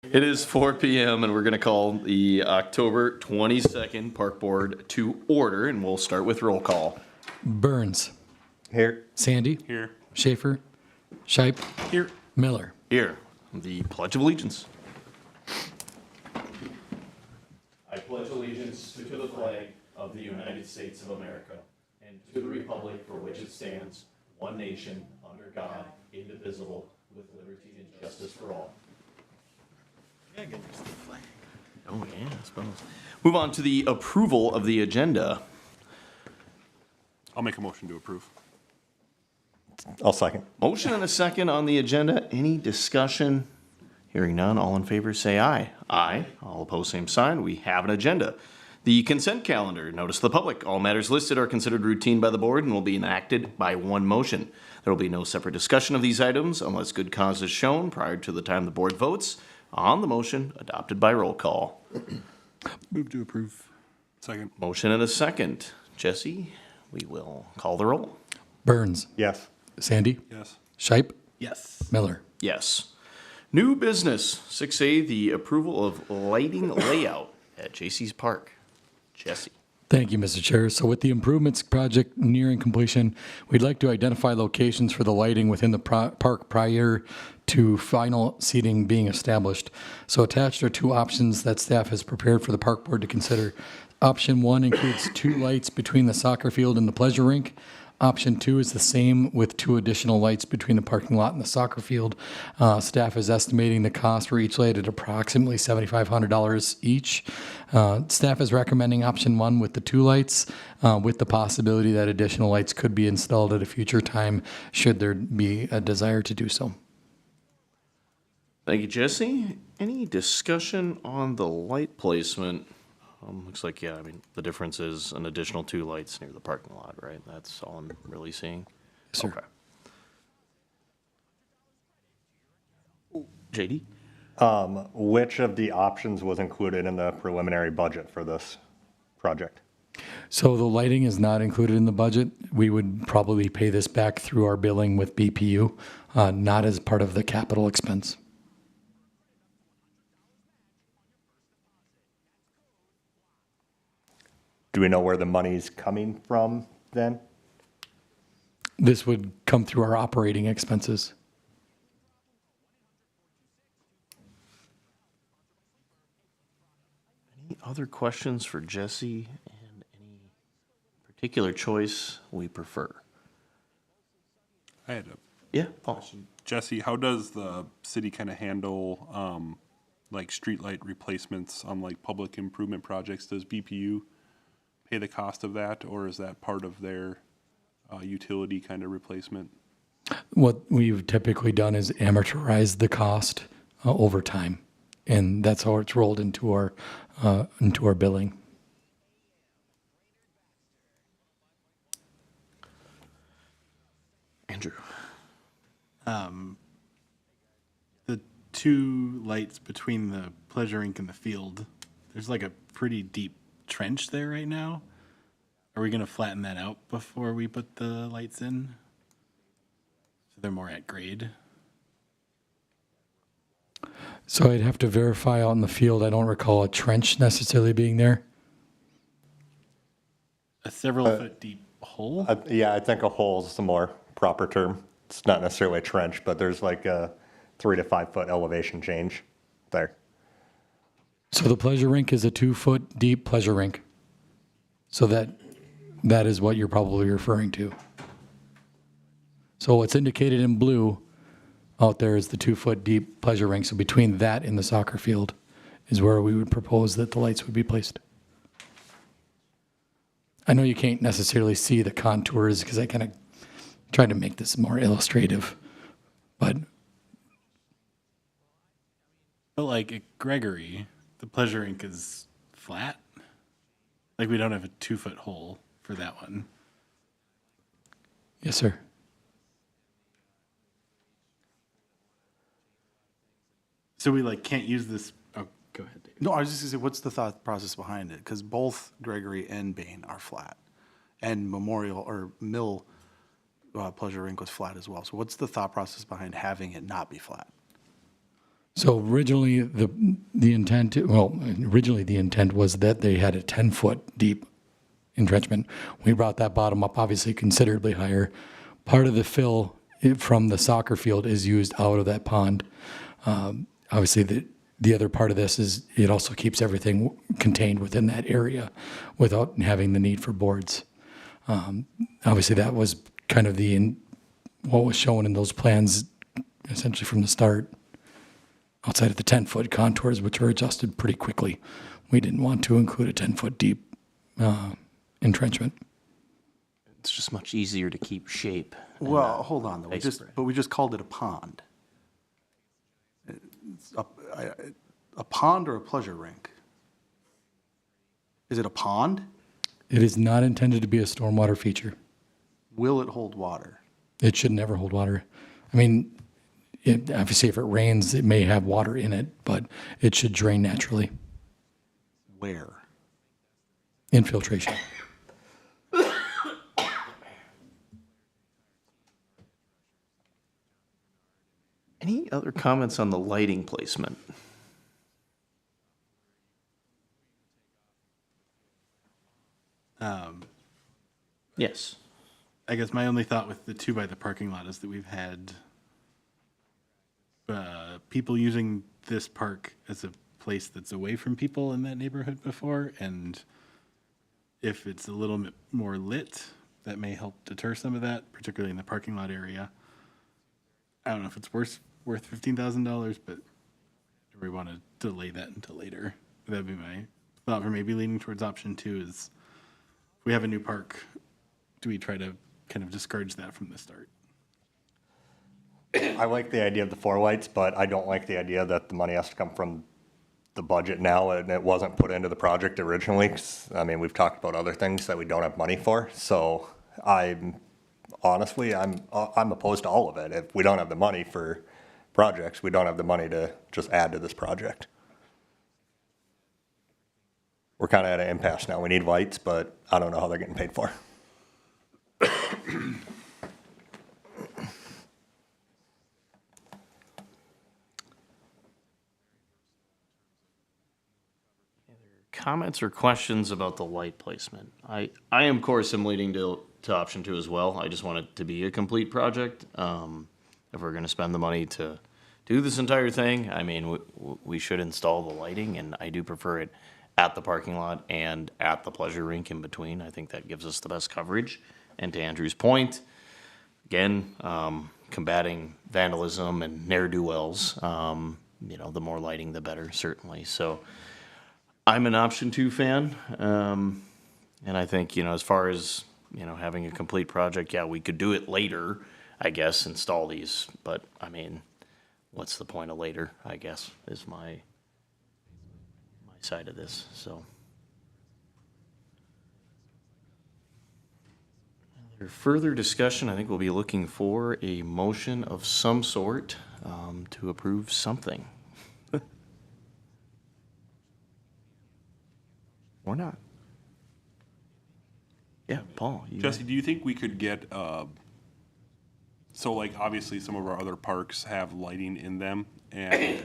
It is 4 p.m. and we're going to call the October 22nd Park Board to order, and we'll start with roll call. Burns. Here. Sandy. Here. Schaefer. Shipe. Here. Miller. Here, the Pledge of Allegiance. I pledge allegiance to the flag of the United States of America and to the republic for which it stands, one nation, under God, indivisible, with liberty and justice for all. Oh, yeah, I suppose. Move on to the approval of the agenda. I'll make a motion to approve. I'll second. Motion and a second on the agenda. Any discussion? Hearing none, all in favor say aye. Aye. All opposed, same sign. We have an agenda. The consent calendar. Notice to the public. All matters listed are considered routine by the board and will be enacted by one motion. There will be no separate discussion of these items unless good cause is shown prior to the time the board votes on the motion adopted by roll call. Move to approve. Second. Motion and a second. Jesse, we will call the roll. Burns. Yes. Sandy. Yes. Shipe. Yes. Miller. Yes. New business, 6A, the approval of lighting layout at J.C.'s Park. Jesse. Thank you, Mr. Chair. So with the improvements project nearing completion, we'd like to identify locations for the lighting within the park prior to final seating being established. So attached are two options that staff has prepared for the park board to consider. Option 1 includes 2 lights between the soccer field and the pleasure rink. Option 2 is the same with 2 additional lights between the parking lot and the soccer field. Staff is estimating the cost for each light at approximately $7,500 each. Staff is recommending option 1 with the 2 lights, with the possibility that additional lights could be installed at a future time should there be a desire to do so. Thank you, Jesse. Any discussion on the light placement? Looks like, yeah, I mean, the difference is an additional 2 lights near the parking lot, right? That's all I'm really seeing. Yes, sir. Okay. JD? Which of the options was included in the preliminary budget for this project? So the lighting is not included in the budget. We would probably pay this back through our billing with BPU, not as part of the capital expense. Do we know where the money's coming from then? This would come through our operating expenses. Any other questions for Jesse and any particular choice we prefer? I had a Yeah, Paul. question. Jesse, how does the city kind of handle like streetlight replacements on like public improvement projects? Does BPU pay the cost of that, or is that part of their utility kind of replacement? What we've typically done is amortize the cost over time, and that's how it's rolled into our billing. Andrew. The 2 lights between the pleasure rink and the field, there's like a pretty deep trench there right now. Are we going to flatten that out before we put the lights in? So they're more at grade? So I'd have to verify out in the field. I don't recall a trench necessarily being there. A several-foot deep hole? Yeah, I think a hole is the more proper term. It's not necessarily a trench, but there's like a 3 to 5 foot elevation change there. So the pleasure rink is a 2-foot deep pleasure rink. So that is what you're probably referring to. So what's indicated in blue out there is the 2-foot deep pleasure rink. So between that and the soccer field is where we would propose that the lights would be placed. I know you can't necessarily see the contours because I kind of tried to make this more illustrative, but like at Gregory, the pleasure rink is flat. Like we don't have a 2-foot hole for that one. yes, sir. So we like can't use this. Oh, go ahead, Dave. No, I was just gonna say, what's the thought process behind it? Because both Gregory and Bain are flat, and Memorial or Mill Pleasure Rink was flat as well. So what's the thought process behind having it not be flat? So originally, the intent, originally the intent was that they had a 10-foot deep entrenchment. We brought that bottom up, obviously considerably higher. Part of the fill from the soccer field is used out of that pond. Obviously, the other part of this is it also keeps everything contained within that area without having the need for boards. Obviously, that was kind of what was shown in those plans essentially from the start, outside of the 10-foot contours, which were adjusted pretty quickly. We didn't want to include a 10-foot deep entrenchment. It's just much easier to keep shape. and Well, not hold on, though. ice spray. We just called it a pond. It's a pond or a pleasure rink? Is it a pond? It is not intended to be a stormwater feature. Will it hold water? It should never hold water. I mean, obviously, if it rains, it may have water in it, but it should drain naturally. Where? Infiltration. Any other comments on the lighting placement? Yes. I guess my only thought with the 2 by the parking lot is that we've had people using this park as a place that's away from people in that neighborhood before, and if it's a little bit more lit, that may help deter some of that, particularly in the parking lot area. I don't know if it's worth $15,000, but do we want to delay that until later? That'd be my thought for maybe leaning towards option 2 is if we have a new park, do we try to kind of discourage that from the start? I like the idea of the 4 lights, but I don't like the idea that the money has to come from the budget now, and it wasn't put into the project originally. 'Cause, I mean, we've talked about other things that we don't have money for, so I'm opposed to all of it. If we don't have the money for projects, we don't have the money to just add to this project. We're kind of at an impasse now. We need lights, but I don't know how they're getting paid for. Comments or questions about the light placement? I am, of course, am leaning to option 2 as well. I just want it to be a complete project. If we're gonna spend the money to do this entire thing, I mean, we should install the lighting, and I do prefer it at the parking lot and at the pleasure rink in between. I think that gives us the best coverage. And to Andrew's point, again, combating vandalism and ne'er-do-wells, the more lighting, the better, certainly. So I'm an option 2 fan. And I think, as far as, having a complete project, yeah, we could do it later, I guess, install these. But, I mean, what's the point of later, I guess, is my side of this, so. For further discussion, I think we'll be looking for a motion of some sort to approve something. Or not. Yeah, Paul. Jesse, do you think we could get, so like obviously some of our other parks have lighting in them, and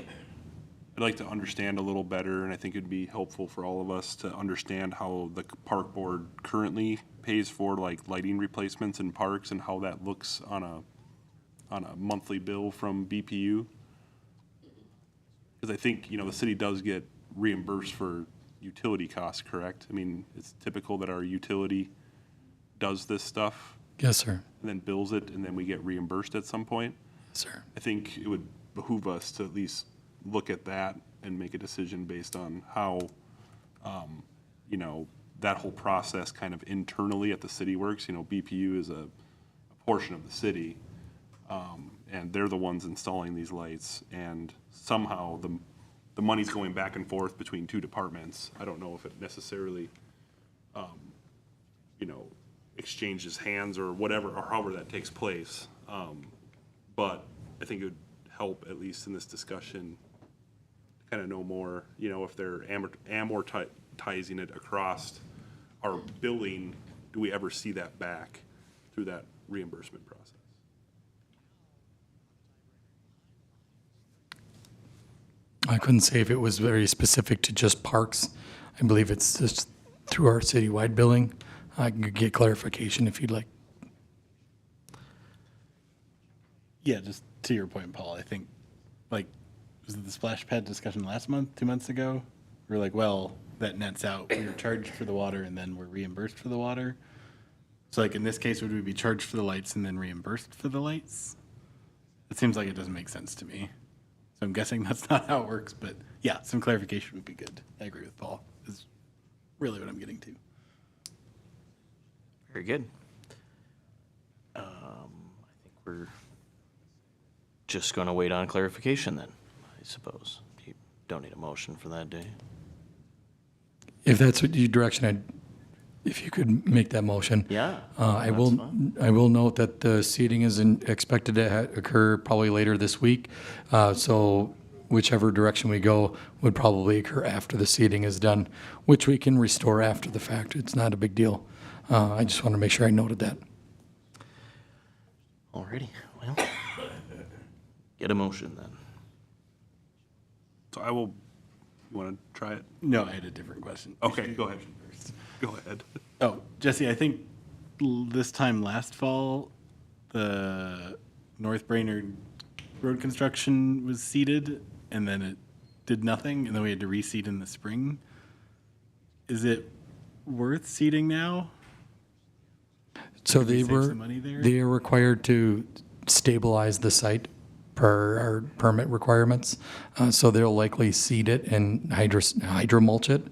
I'd like to understand a little better, and I think it'd be helpful for all of us to understand how the park board currently pays for like lighting replacements in parks and how that looks on a monthly bill from BPU. Because I think, the city does get reimbursed for utility costs, correct? I mean, it's typical that our utility does this stuff Yes, sir. and then bills it, and then we get reimbursed at some point. Yes, sir. I think it would behoove us to at least look at that and make a decision based on how, that whole process kind of internally at the city works. BPU is a portion of the city, and they're the ones installing these lights, and somehow the money's going back and forth between 2 departments. I don't know if it necessarily, exchanges hands or whatever, or however that takes place. But I think it would help, at least in this discussion, to kind of know more, if they're amortizing it across our billing, do we ever see that back through that reimbursement process? I couldn't say if it was very specific to just parks. I believe it's just through our citywide billing. I can get clarification if you'd like. Yeah, just to your point, Paul, I think, like, was it the splash pad discussion last month, 2 months ago? We were like, well, that nets out. We were charged for the water and then we're reimbursed for the water. So like in this case, would we be charged for the lights and then reimbursed for the lights? It seems like it doesn't make sense to me. So I'm guessing that's not how it works, but yeah, some clarification would be good. I agree with Paul, is really what I'm getting to. Very good. I think we're just going to wait on clarification then, I suppose. You don't need a motion for that, do you? If that's what your direction, if you could make that motion. Yeah, I that's will. fine. I will note that the seating is expected to occur probably later this week. So whichever direction we go would probably occur after the seating is done, which we can restore after the fact. It's not a big deal. I just want to make sure I noted that. Alrighty, well, get a motion then. So I will, you want to try it? No, I had a different question. Okay, go ahead. Go ahead. Oh, Jesse, I think this time last fall, the North Brainerd road construction was seeded and then it did nothing and then we had to reseed in the spring. Is it worth seeding now? So Could we they save were some money there? they are required to stabilize the site per our permit requirements. So they'll likely seed it and hydromulch it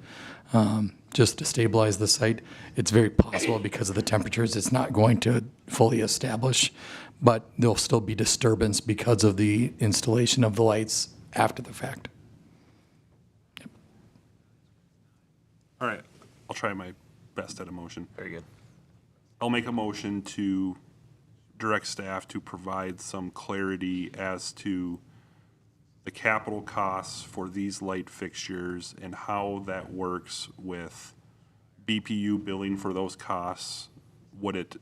just to stabilize the site. It's very possible because of the temperatures, it's not going to fully establish, but there'll still be disturbance because of the installation of the lights after the fact. All right, I'll try my best at a motion. Very good. I'll make a motion to direct staff to provide some clarity as to the capital costs for these light fixtures and how that works with BPU billing for those costs. Would it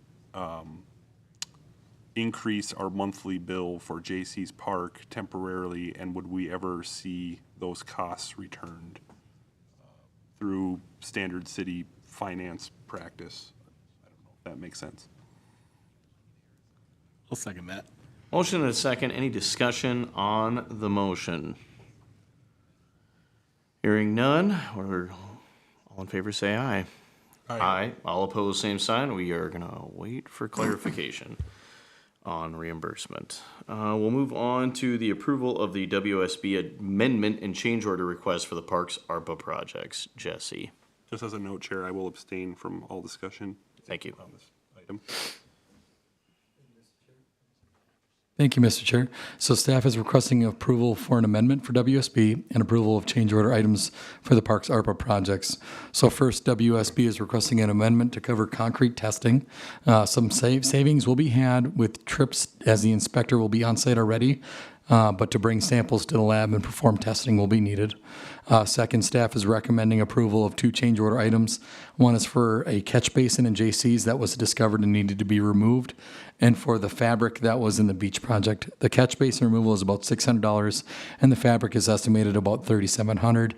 increase our monthly bill for J.C.'s Park temporarily, and would we ever see those costs returned through standard city finance practice? I don't know if that makes sense. I'll second that. Motion and a second. Any discussion on the motion? Hearing none, we're all in favor, say aye. Aye. All opposed, same sign. We are going to wait for clarification on reimbursement. We'll move on to the approval of the WSB amendment and change order request for the park's ARPA projects. Jesse. Just as a note, Chair, I will abstain from all discussion Thank you. on this item. Thank you, Mr. Chair. So staff is requesting approval for an amendment for WSB and approval of change order items for the park's ARPA projects. So first, WSB is requesting an amendment to cover concrete testing. Some savings will be had with trips as the inspector will be on site already, but to bring samples to the lab and perform testing will be needed. Second, staff is recommending approval of two change order items. One is for a catch basin in J.C.'s that was discovered and needed to be removed, and for the fabric that was in the beach project. The catch basin removal is about $600, and the fabric is estimated about $3,700,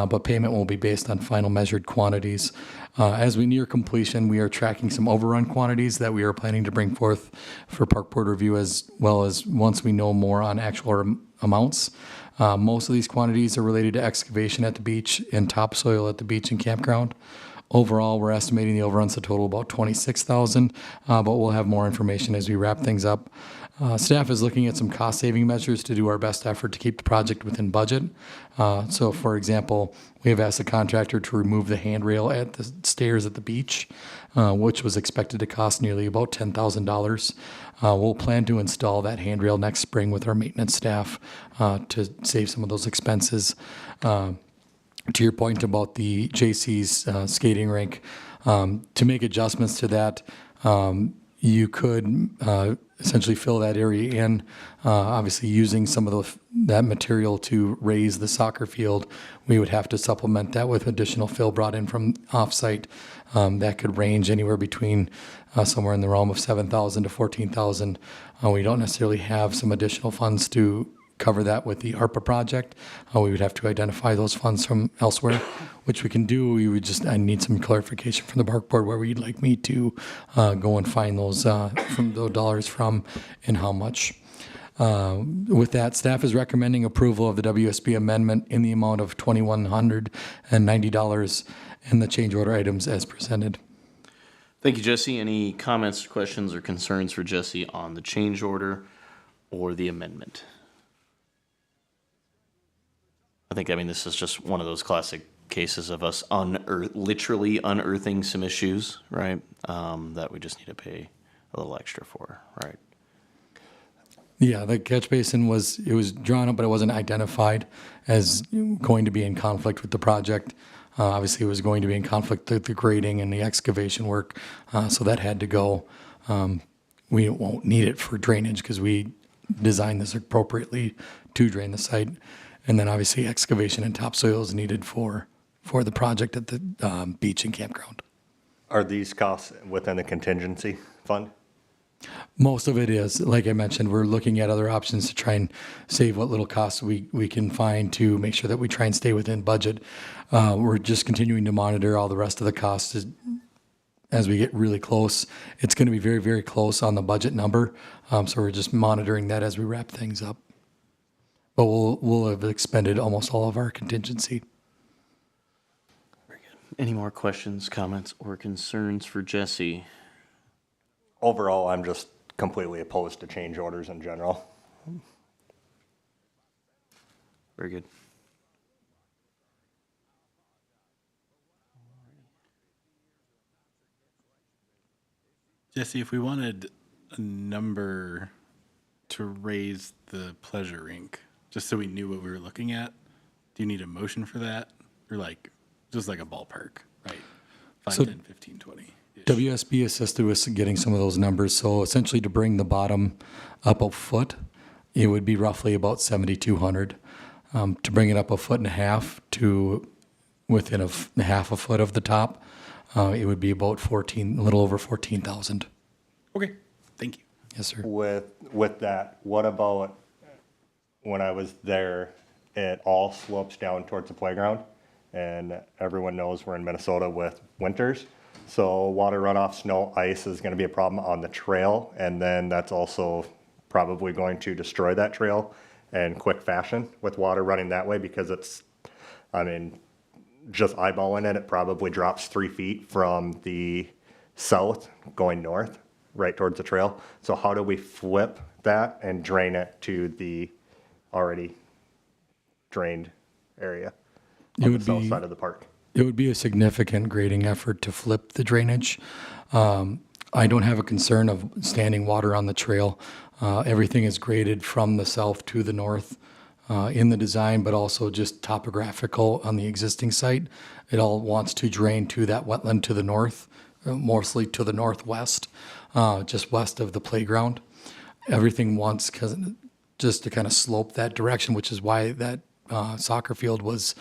but payment will be based on final measured quantities. As we near completion, we are tracking some overrun quantities that we are planning to bring forth for park board review, as well as once we know more on actual amounts. Most of these quantities are related to excavation at the beach and topsoil at the beach and campground. Overall, we're estimating the overruns to total about $26,000, but we'll have more information as we wrap things up. Staff is looking at some cost-saving measures to do our best effort to keep the project within budget. So, for example, we have asked the contractor to remove the handrail at the stairs at the beach, which was expected to cost nearly about $10,000. We'll plan to install that handrail next spring with our maintenance staff to save some of those expenses. To your point about the J.C.'s skating rink, to make adjustments to that, you could essentially fill that area in, obviously using some of that material to raise the soccer field. We would have to supplement that with additional fill brought in from offsite. That could range anywhere between somewhere in the realm of $7,000 to $14,000. We don't necessarily have some additional funds to cover that with the ARPA project. We would have to identify those funds from elsewhere, which we can do. I need some clarification from the park board where you'd like me to go and find those from those dollars from and how much. With that, staff is recommending approval of the WSB amendment in the amount of $2,190 and the change order items as presented. Thank you, Jesse. Any comments, questions, or concerns for Jesse on the change order or the amendment? I mean, this is just one of those classic cases of us literally unearthing some issues, right? That we just need to pay a little extra for, right? Yeah, the catch basin was drawn up, but it wasn't identified as going to be in conflict with the project. Obviously, it was going to be in conflict with the grading and the excavation work, so that had to go. We won't need it for drainage because we designed this appropriately to drain the site. And then obviously excavation and topsoil is needed for the project at the beach and campground. Are these costs within the contingency fund? Most of it is, like I mentioned, we're looking at other options to try and save what little costs we can find to make sure that we try and stay within budget. We're just continuing to monitor all the rest of the costs as we get really close. It's going to be very, very close on the budget number, so we're just monitoring that as we wrap things up. But we'll have expended almost all of our contingency. Very good. Any more questions, comments, or concerns for Jesse? Overall, I'm just completely opposed to change orders in general. Very good. Jesse, if we wanted a number to raise the pleasure rink, just so we knew what we were looking at, do you need a motion for that? Or just like a ballpark, right? 5, So- 10, 15, 20. WSB assisted with getting some of those numbers. So essentially to bring the bottom up a foot, it would be roughly about 7,200. To bring it up 1.5 feet to within half a foot of the top, it would be about a little over 14,000. Okay, thank you. Yes, sir. With that, what about when I was there, it all slopes down towards the playground, and everyone knows we're in Minnesota with winters. So water runoff, snow, ice is going to be a problem on the trail, and then that's also probably going to destroy that trail in quick fashion with water running that way because just eyeballing it, it probably drops 3 feet from the south going north right towards the trail. So how do we flip that and drain it to the already drained area on the south side of the park? It would be a significant grading effort to flip the drainage. I don't have a concern of standing water on the trail. Everything is graded from the south to the north in the design, but also just topographical on the existing site. It all wants to drain to that wetland to the north, mostly to the northwest, just west of the playground. Everything wants just to kind of slope that direction, which is why that soccer field was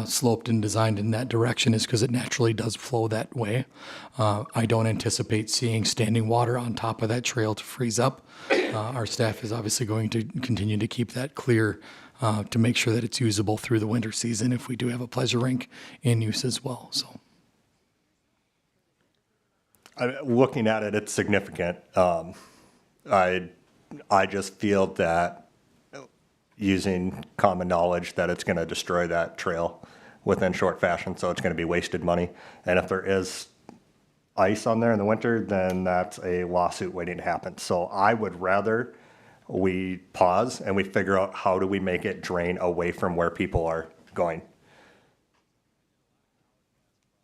sloped and designed in that direction, is because it naturally does flow that way. I don't anticipate seeing standing water on top of that trail to freeze up. Our staff is obviously going to continue to keep that clear to make sure that it's usable through the winter season if we do have a pleasure rink in use as well. So, Looking at it, it's significant. I just feel that using common knowledge that it's going to destroy that trail within short fashion, so it's going to be wasted money. And if there is ice on there in the winter, then that's a lawsuit waiting to happen. So I would rather we pause and we figure out how do we make it drain away from where people are going.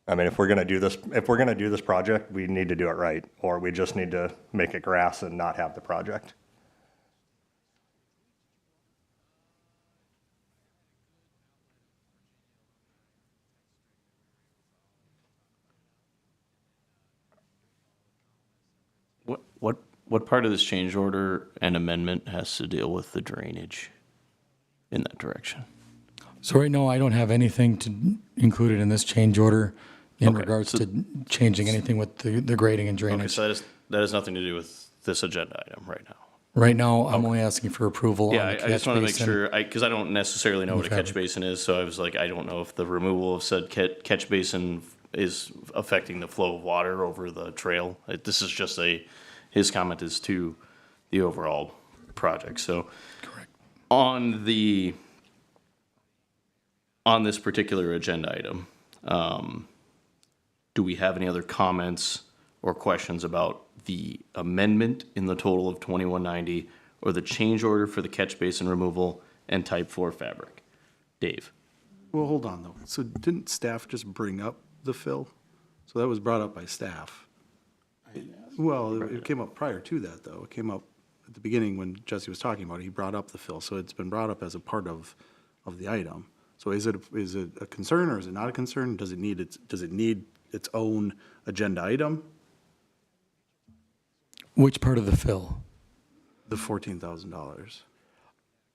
I mean, if we're going to do this project, we need to do it right, or we just need to make it grass and not have the project. What part of this change order and amendment has to deal with the drainage in that direction? so right now I don't have anything to include in this change order in Okay, regards so- to changing anything with the grading and Okay, drainage. so that has nothing to do with this agenda item right now. Right now, I'm only asking for approval Yeah, on I the I just catch want to make basin. sure, because I don't necessarily know what a catch fabric. basin is, so I was like, I don't know if the removal of said catch basin is affecting the flow of water over the trail. This is just his comment is to the overall project, so. Correct. On this particular agenda item, do we have any other comments or questions about the amendment in the total of 2190 or the change order for the catch basin removal and type 4 fabric? Dave? Well, hold on though. So didn't staff just bring up the fill? So that was brought up by staff. Well, it came up prior to that though. It came up at the beginning when Jesse was talking about it. He brought up the fill. So it's been brought up as a part of the item. So is it a concern or is it not a concern? Does it need its own agenda item? Which part of the fill? The $14,000.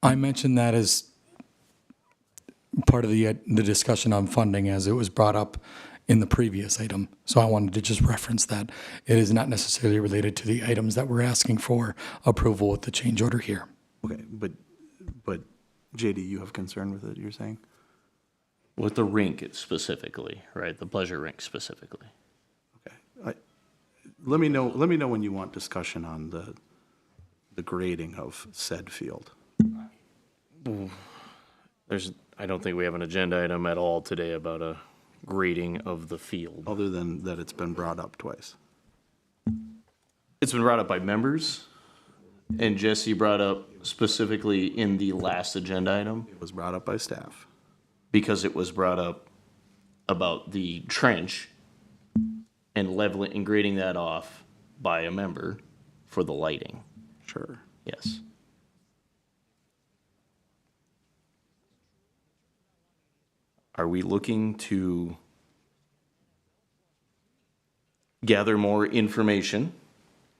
I mentioned that as part of the discussion on funding as it was brought up in the previous item. So I wanted to just reference that. It is not necessarily related to the items that we're asking for approval with the change order here. Okay, but JD, you have concern with it, you're saying? With the rink specifically, right? The pleasure rink specifically. Okay. Let me know when you want discussion on the grading of said field. I don't think we have an agenda item at all today about a grading of the field. Other than that it's been brought up twice. It's been brought up by members, and Jesse brought up specifically in the last agenda item, It was brought up by staff. because it was brought up about the trench and leveling and grading that off by a member for the lighting. Sure. Yes. Are we looking to gather more information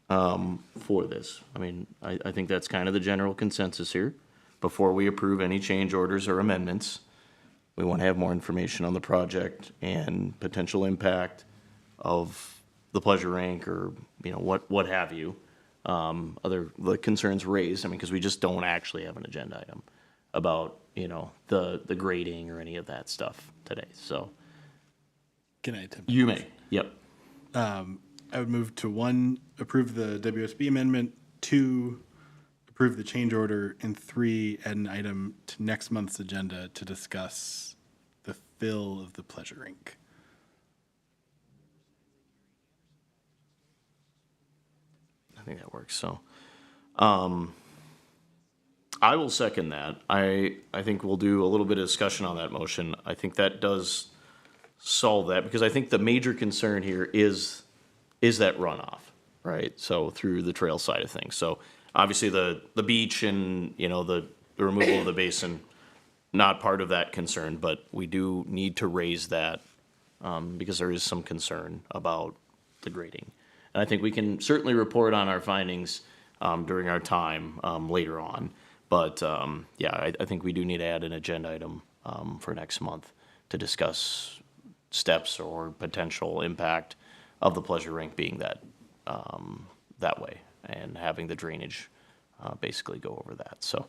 for this? I mean, I think that's kind of the general consensus here. Before we approve any change orders or amendments, we want to have more information on the project and potential impact of the pleasure rink or, what have you. The concerns raised, because we just don't actually have an agenda item about, the grading or any of that stuff today, so. Can I attempt? You may, yep. I would move to 1, approve the WSB amendment, 2, approve the change order, and 3, add an item to next month's agenda to discuss the fill of the pleasure rink. I think that works, so. I will second that. I think we'll do a little bit of discussion on that motion. I think that does solve that, because I think the major concern here is that runoff, right? So through the trail side of things. So obviously the beach and, the removal of the basin, not part of that concern, but we do need to raise that, because there is some concern about the grading. And I think we can certainly report on our findings during our time later on. But I think we do need to add an agenda item for next month to discuss steps or potential impact of the pleasure rink being that way and having the drainage basically go over that. So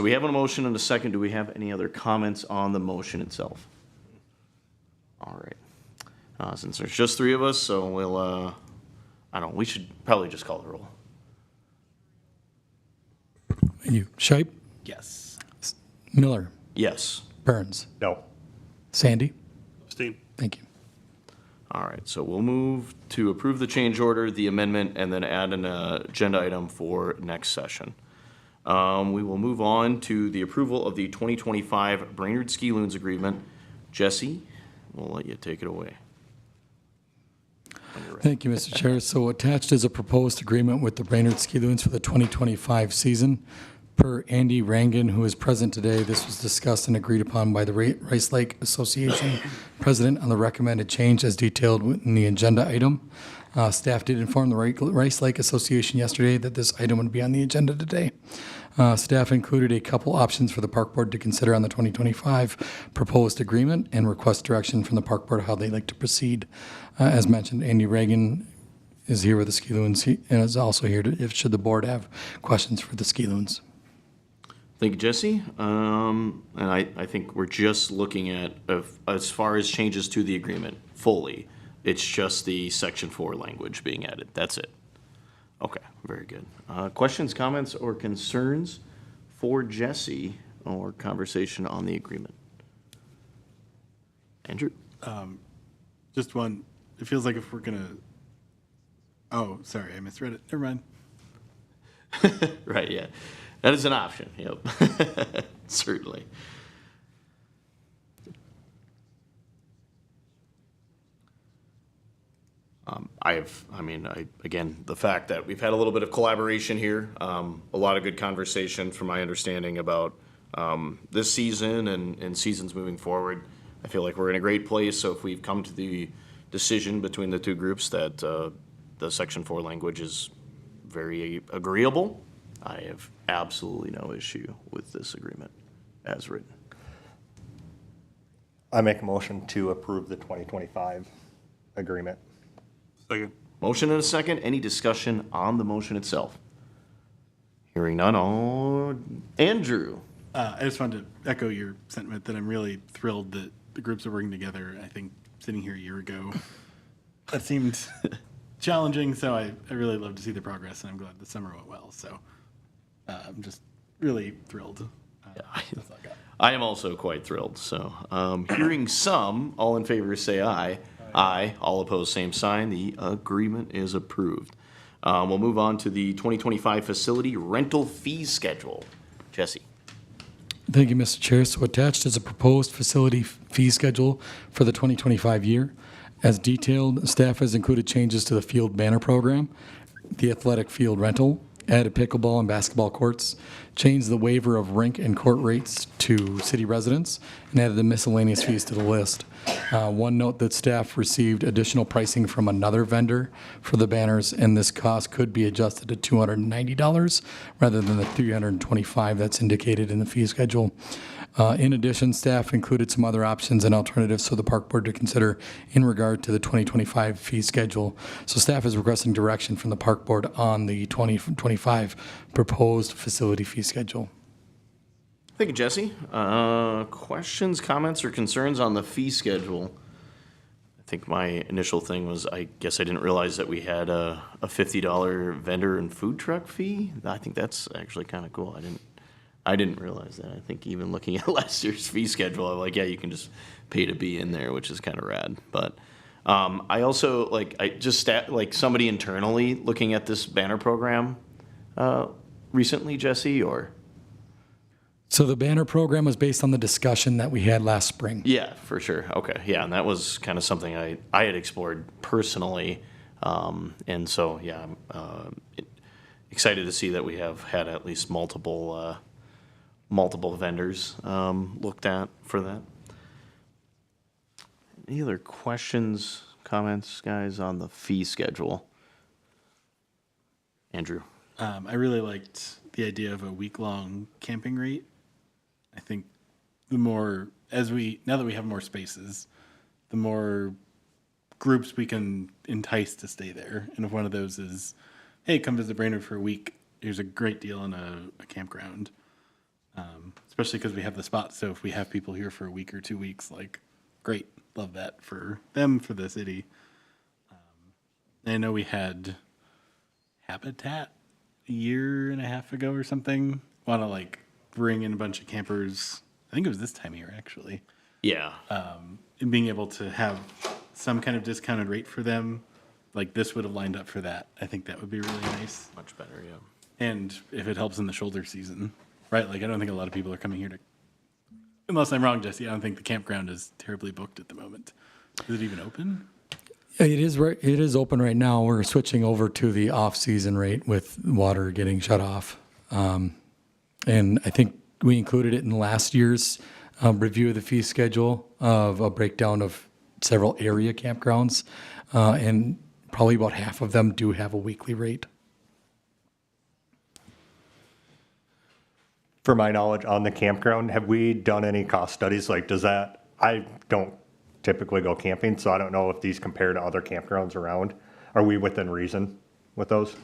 we have a motion and a second. Do we have any other comments on the motion itself? All right. Since there's just 3 of us, so we'll, we should probably just call the roll. You, Shipe, Yes. Miller, Yes. Burns, No. Sandy. Abstain. Thank you. All right, so we'll move to approve the change order, the amendment, and then add an agenda item for next session. We will move on to the approval of the 2025 Brainerd Ski Loons Agreement. Jesse, we'll let you take it away. Thank you, Mr. Chair. So attached is a proposed agreement with the Brainerd Ski Loons for the 2025 season. Per Andy Rangan, who is present today, this was discussed and agreed upon by the Rice Lake Association president on the recommended change as detailed in the agenda item. Staff did inform the Rice Lake Association yesterday that this item would be on the agenda today. Staff included a couple options for the park board to consider on the 2025 proposed agreement and request direction from the park board how they'd like to proceed. As mentioned, Andy Reagan is here with the ski loons and is also here if should the board have questions for the ski loons. Thank you, Jesse. And I think we're just looking at, as far as changes to the agreement fully, it's just the section 4 language being added. That's it. Okay, very good. Questions, comments, or concerns for Jesse or conversation on the agreement? Andrew? Just one, it feels like if we're gonna, oh, sorry, I misread it. Never mind. Right, yeah. That is an option, yep. Certainly. Again, the fact that we've had a little bit of collaboration here, a lot of good conversation from my understanding about this season and seasons moving forward. I feel like we're in a great place, so if we've come to the decision between the two groups that the Section 4 language is very agreeable, I have absolutely no issue with this agreement as written. I make a motion to approve the 2025 agreement. Second. Motion and a second. Any discussion on the motion itself? Hearing none. Oh, Andrew. I just wanted to echo your sentiment that I'm really thrilled that the groups are working together. I think sitting here a year ago, that seemed challenging, so I really love to see the progress, and I'm glad the summer went well. So I'm just really thrilled. That's all I got. I am also quite thrilled. So, hearing some, all in favor say aye. Aye. All opposed, same sign. The agreement is approved. We'll move on to the 2025 facility rental fee schedule. Jesse. Thank you, Mr. Chair. So attached is a proposed facility fee schedule for the 2025 year. As detailed, staff has included changes to the field banner program, the athletic field rental, added pickleball and basketball courts, changed the waiver of rink and court rates to city residents, and added the miscellaneous fees to the list. One note that staff received additional pricing from another vendor for the banners, and this cost could be adjusted to $290 rather than the $325 that's indicated in the fee schedule. In addition, staff included some other options and alternatives for the park board to consider in regard to the 2025 fee schedule. So staff is requesting direction from the park board on the 2025 proposed facility fee schedule. Thank you, Jesse. Questions, comments, or concerns on the fee schedule? I think my initial thing was, I guess I didn't realize that we had a $50 vendor and food truck fee. I think that's actually kind of cool. I didn't realize that. I think even looking at last year's fee schedule, I'm like, yeah, you can just pay to be in there, which is kind of rad. But I also, somebody internally looking at this banner program recently, Jesse, or? So the banner program was based on the discussion that we had last spring. Yeah, for sure. Okay, yeah, and that was kind of something I had explored personally. And so, yeah, I'm excited to see that we have had at least multiple vendors looked at for that. Any other questions, comments, guys, on the fee schedule? Andrew? I really liked the idea of a week-long camping rate. I think the more, now that we have more spaces, the more groups we can entice to stay there. And if one of those is, hey, come visit Brainerd for a week, here's a great deal on a campground. Especially because we have the spot. So if we have people here for a week or 2 weeks, great, love that for them, for the city. I know we had Habitat a year and a half ago or something. Want to bring in a bunch of campers. I think it was this time of year actually. Yeah. And being able to have some kind of discounted rate for them, this would have lined up for that. I think that would be really nice. Much better, yeah. And if it helps in the shoulder season, right? I don't think a lot of people are coming here to, unless I'm wrong, Jesse, I don't think the campground is terribly booked at the moment. Is it even open? Yeah, it is right. It is open right now. We're switching over to the off-season rate with water getting shut off. And I think we included it in last year's review of the fee schedule of a breakdown of several area campgrounds. And probably about half of them do have a weekly rate. For my knowledge on the campground, have we done any cost studies? I don't typically go camping, so I don't know if these compare to other campgrounds around. Are we within reason with those?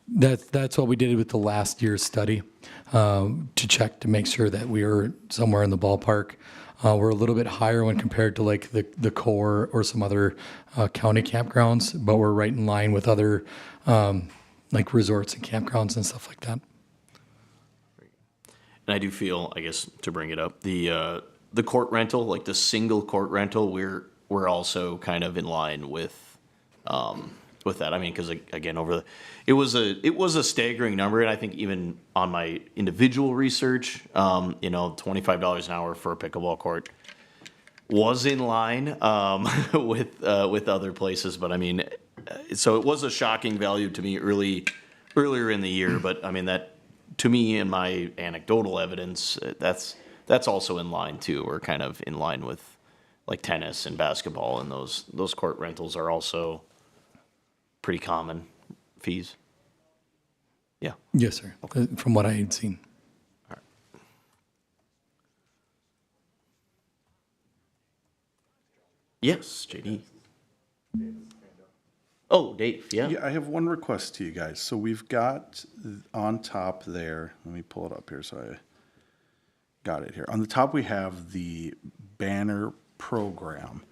That's what we did with the last year's study, to check to make sure that we were somewhere in the ballpark. We're a little bit higher when compared to like the core or some other county campgrounds, but we're right in line with other like resorts and campgrounds and stuff like that. And I do feel, I guess, to bring it up, the court rental, like the single court rental, we're also kind of in line with that. I mean, because again, it was a staggering number, and I think even on my individual research, $25 an hour for a pickleball court was in line with other places. But I mean, so it was a shocking value to me earlier in the year. But I mean, that to me, in my anecdotal evidence, that's also in line too. We're kind of in line with like tennis and basketball, and those court rentals are also pretty common fees. Yeah. Yes, sir. From what I had seen. Yes, JD. Oh, Dave, yeah. Yeah, I have one request to you guys. So we've got on top there, let me pull it up here so I got it here. On the top, we have the banner program.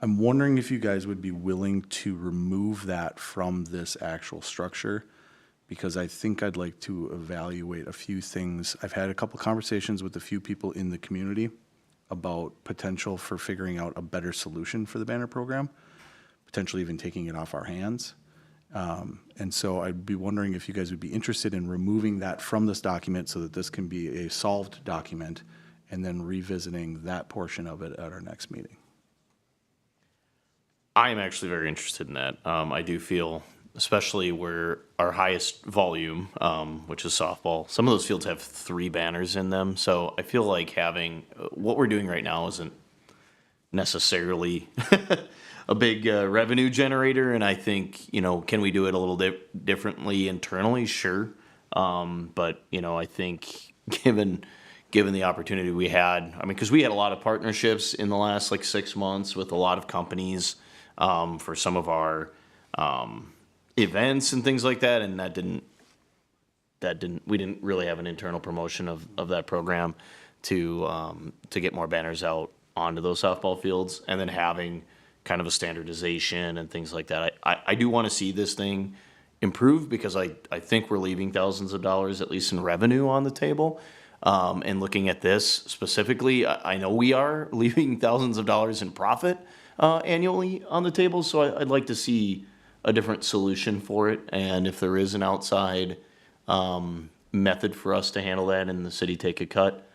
I'm wondering if you guys would be willing to remove that from this actual structure, because I think I'd like to evaluate a few things. I've had a couple conversations with a few people in the community about potential for figuring out a better solution for the banner program, potentially even taking it off our hands. And so I'd be wondering if you guys would be interested in removing that from this document so that this can be a solved document, and then revisiting that portion of it at our next meeting. I am actually very interested in that. I do feel, especially where our highest volume, which is softball, some of those fields have 3 banners in them. So I feel like having what we're doing right now isn't necessarily a big revenue generator. And I think, can we do it a little differently internally? Sure. But, I think given the opportunity we had, I mean, because we had a lot of partnerships in the last 6 months with a lot of companies for some of our events and things like that, and we didn't really have an internal promotion of that program to get more banners out onto those softball fields, and then having kind of a standardization and things like that. I do want to see this thing improve, because I think we're leaving thousands of dollars at least in revenue on the table. And looking at this specifically, I know we are leaving thousands of dollars in profit annually on the table. So I'd like to see a different solution for it. And if there is an outside method for us to handle that and the city take a cut,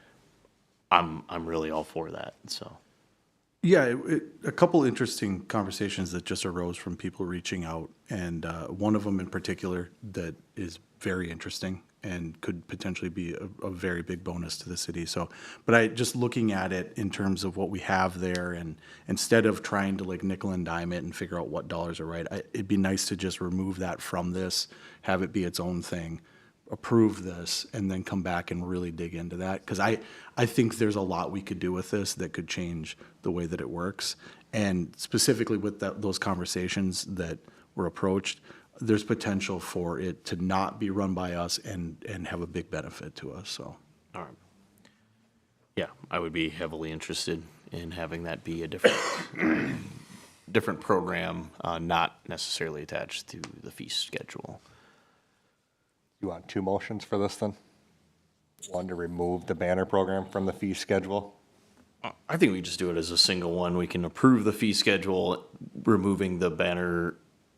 I'm really all for that. So. Yeah, a couple interesting conversations that just arose from people reaching out, and one of them in particular that is very interesting and could potentially be a very big bonus to the city. So, but I just looking at it in terms of what we have there, and instead of trying to nickel and dime it and figure out what dollars are right, it'd be nice to just remove that from this, have it be its own thing, approve this, and then come back and really dig into that. Because I think there's a lot we could do with this that could change the way that it works. And specifically with those conversations that were approached, there's potential for it to not be run by us and have a big benefit to us. So, All right. Yeah, I would be heavily interested in having that be a different program, not necessarily attached to the fee schedule. You want 2 motions for this then? One to remove the banner program from the fee schedule? I think we just do it as a single one. We can approve the fee schedule, removing the banner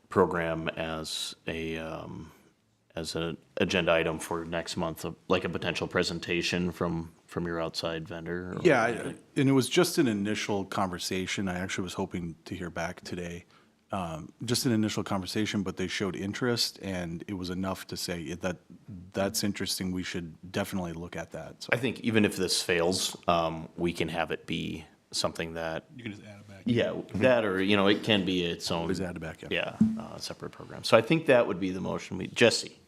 program as an agenda item for next month, like a potential presentation from your outside vendor. yeah, and it was just an initial conversation. I actually was hoping to hear back today. Just an initial conversation, but they showed interest, and it was enough to say that's interesting. We should definitely look at that. So. I think even if this fails, we can have it be something that, You can just add it back. yeah, that, or, it can be its own. Always add it back, Yeah, separate program. So I think that would be the motion. Jesse.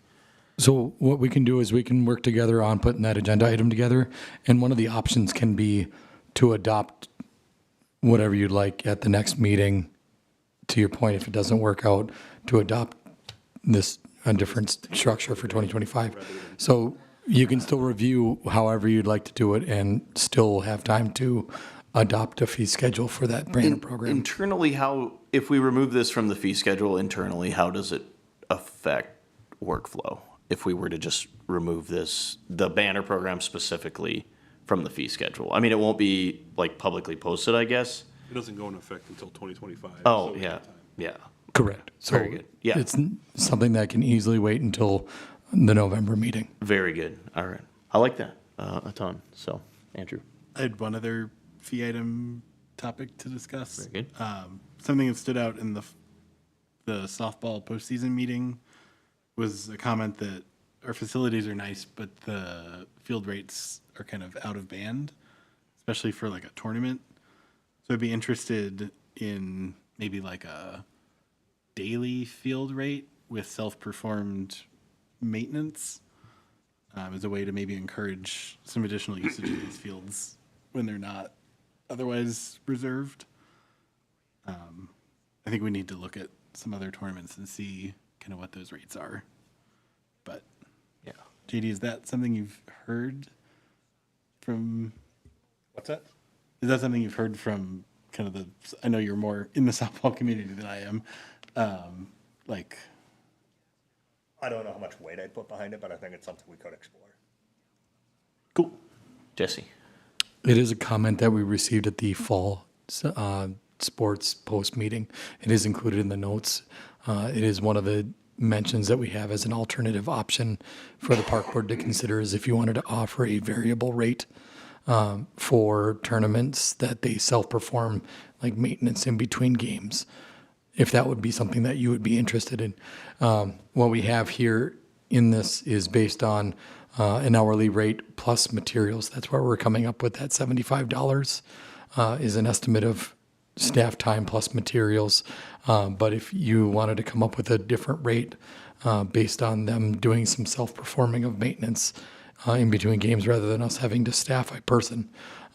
So what we can do is we can work together on putting that agenda item together, and one of the options can be to adopt whatever you'd like at the next meeting to your point, if it doesn't work out, to adopt a different structure for 2025. So you can still review however you'd like to do it and still have time to adopt a fee schedule for that Brainerd program. Internally, if we remove this from the fee schedule internally, how does it affect workflow? If we were to just remove the banner program specifically from the fee schedule? I mean, it won't be like publicly posted, I guess. It doesn't go into effect until 2025. Oh, so we yeah, have time. yeah. Correct. So Very good. Yeah. it's something that can easily wait until the November meeting. Very good. All right. I like that a ton. So, Andrew. I had one other fee item topic to discuss. Very good. Something that stood out in the softball postseason meeting was a comment that our facilities are nice, but the field rates are kind of out of band, especially for like a tournament. So I'd be interested in maybe like a daily field rate with self-performed maintenance as a way to maybe encourage some additional usage of these fields when they're not otherwise reserved. I think we need to look at some other tournaments and see kind of what those rates are. But Yeah. JD, is that something you've heard from? What's that? Is that something you've heard from kind of I know you're more in the softball community than I am. Like, I don't know how much weight I'd put behind it, but I think it's something we could explore. Cool. Jesse. It is a comment that we received at the fall sports post meeting. It is included in the notes. It is one of the mentions that we have as an alternative option for the park board to consider is if you wanted to offer a variable rate for tournaments that they self-perform, like maintenance in between games, if that would be something that you would be interested in. What we have here in this is based on an hourly rate plus materials. That's where we're coming up with that $75 is an estimate of staff time plus materials. But if you wanted to come up with a different rate based on them doing some self-performing of maintenance in between games rather than us having to staff a person,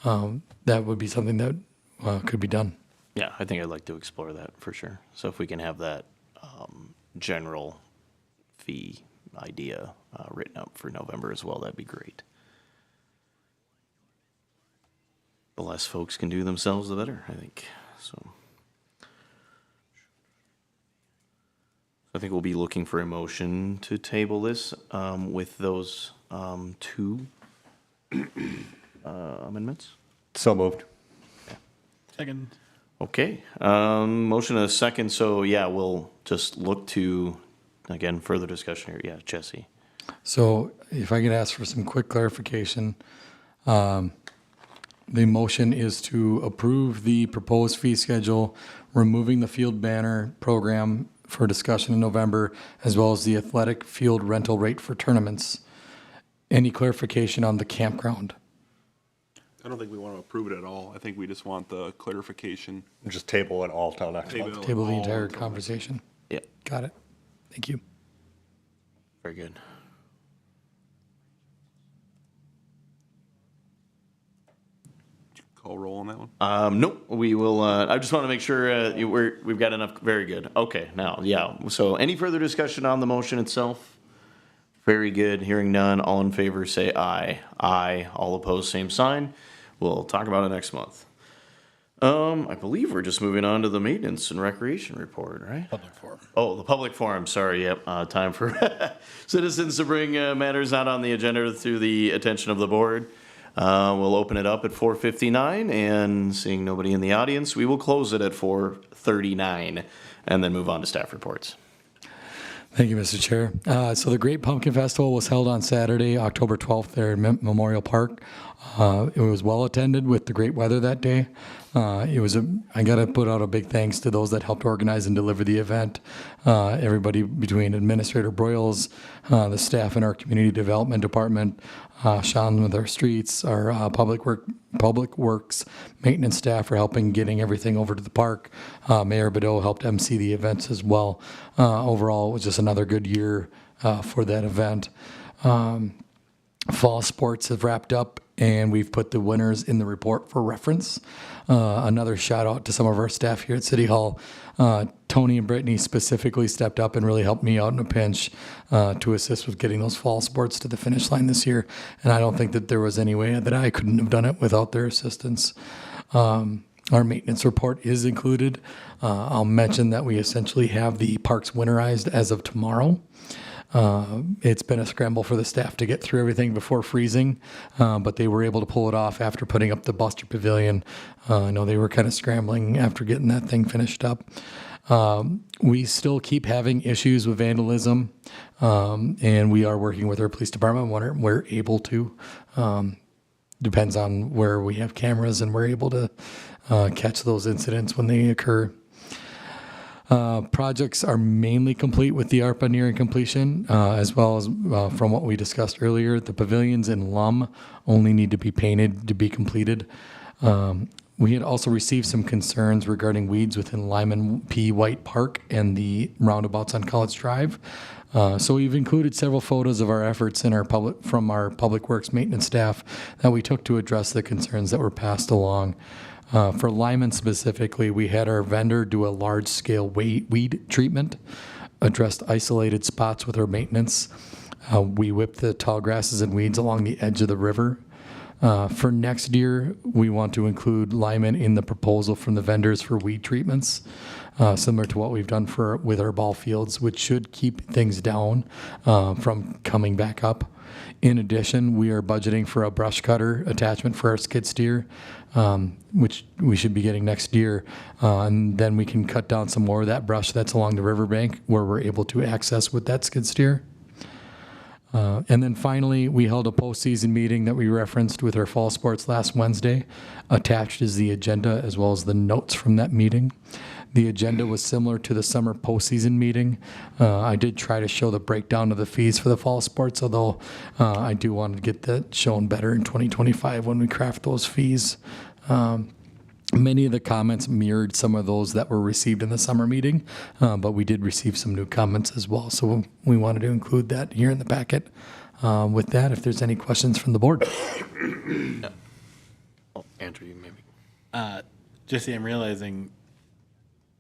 that would be something that could be done. Yeah, I think I'd like to explore that for sure. So if we can have that general fee idea written up for November as well, that'd be great. The less folks can do themselves, the better, I think. So I think we'll be looking for a motion to table this with those two amendments. So moved. second. Okay, motion and a second, so yeah, we'll just look to, again, further discussion here. Yeah, Jesse. So if I could ask for some quick clarification, the motion is to approve the proposed fee schedule, removing the field banner program for discussion in November, as well as the athletic field rental rate for tournaments. Any clarification on the campground? I don't think we want to approve it at all. I think we just want the clarification. Just table it all till next Table month. it Table the all entire until- conversation. Yeah, Got it. Thank you. very good. Call roll on that one. Nope, we will, I just want to make sure we've got enough, very good. Okay, now, yeah, so any further discussion on the motion itself? Very good, hearing none, all in favor say aye. Aye, all opposed, same sign. We'll talk about it next month. I believe we're just moving on to the maintenance and recreation report, right? Public forum. Oh, the public forum, sorry, yep, time for citizens to bring matters not on the agenda to the attention of the board. We'll open it up at 4:59, and seeing nobody in the audience, we will close it at 4:39, and then move on to staff reports. Thank you, Mr. Chair. So the Great Pumpkin Festival was held on Saturday, October 12th there at Memorial Park. It was well attended with the great weather that day. I got to put out a big thanks to those that helped organize and deliver the event. Everybody between Administrator Broyles, the staff in our Community Development Department, Sean with our streets, our Public Works maintenance staff for helping getting everything over to the park. Mayor Badeau helped MC the events as well. Overall, it was just another good year for that event. Fall sports have wrapped up, and we've put the winners in the report for reference. Another shout out to some of our staff here at City Hall. Tony and Brittany specifically stepped up and really helped me out in a pinch to assist with getting those fall sports to the finish line this year. And I don't think that there was any way that I couldn't have done it without their assistance. Our maintenance report is included. I'll mention that we essentially have the parks winterized as of tomorrow. It's been a scramble for the staff to get through everything before freezing, but they were able to pull it off after putting up the Buster Pavilion. I know they were kind of scrambling after getting that thing finished up. We still keep having issues with vandalism, and we are working with our police department when we're able to. Depends on where we have cameras and we're able to catch those incidents when they occur. Projects are mainly complete with the ARPA nearing completion, as well as from what we discussed earlier, the pavilions in Lum only need to be painted to be completed. We had also received some concerns regarding weeds within Lyman P. White Park and the roundabouts on College Drive. So we've included several photos of our efforts in from our Public Works maintenance staff that we took to address the concerns that were passed along. For Lyman specifically, we had our vendor do a large-scale weed treatment, addressed isolated spots with our maintenance. We whipped the tall grasses and weeds along the edge of the river. For next year, we want to include Lyman in the proposal from the vendors for weed treatments, similar to what we've done with our ball fields, which should keep things down from coming back up. In addition, we are budgeting for a brush cutter attachment for our skid steer, which we should be getting next year. And then we can cut down some more of that brush that's along the riverbank where we're able to access with that skid steer. And then finally, we held a postseason meeting that we referenced with our fall sports last Wednesday. Attached is the agenda as well as the notes from that meeting. The agenda was similar to the summer postseason meeting. I did try to show the breakdown of the fees for the fall sports, although I do want to get that shown better in 2025 when we craft those fees. Many of the comments mirrored some of those that were received in the summer meeting, but we did receive some new comments as well. So we wanted to include that here in the packet. With that, if there's any questions from the board. Andrew, you maybe. Jesse, I'm realizing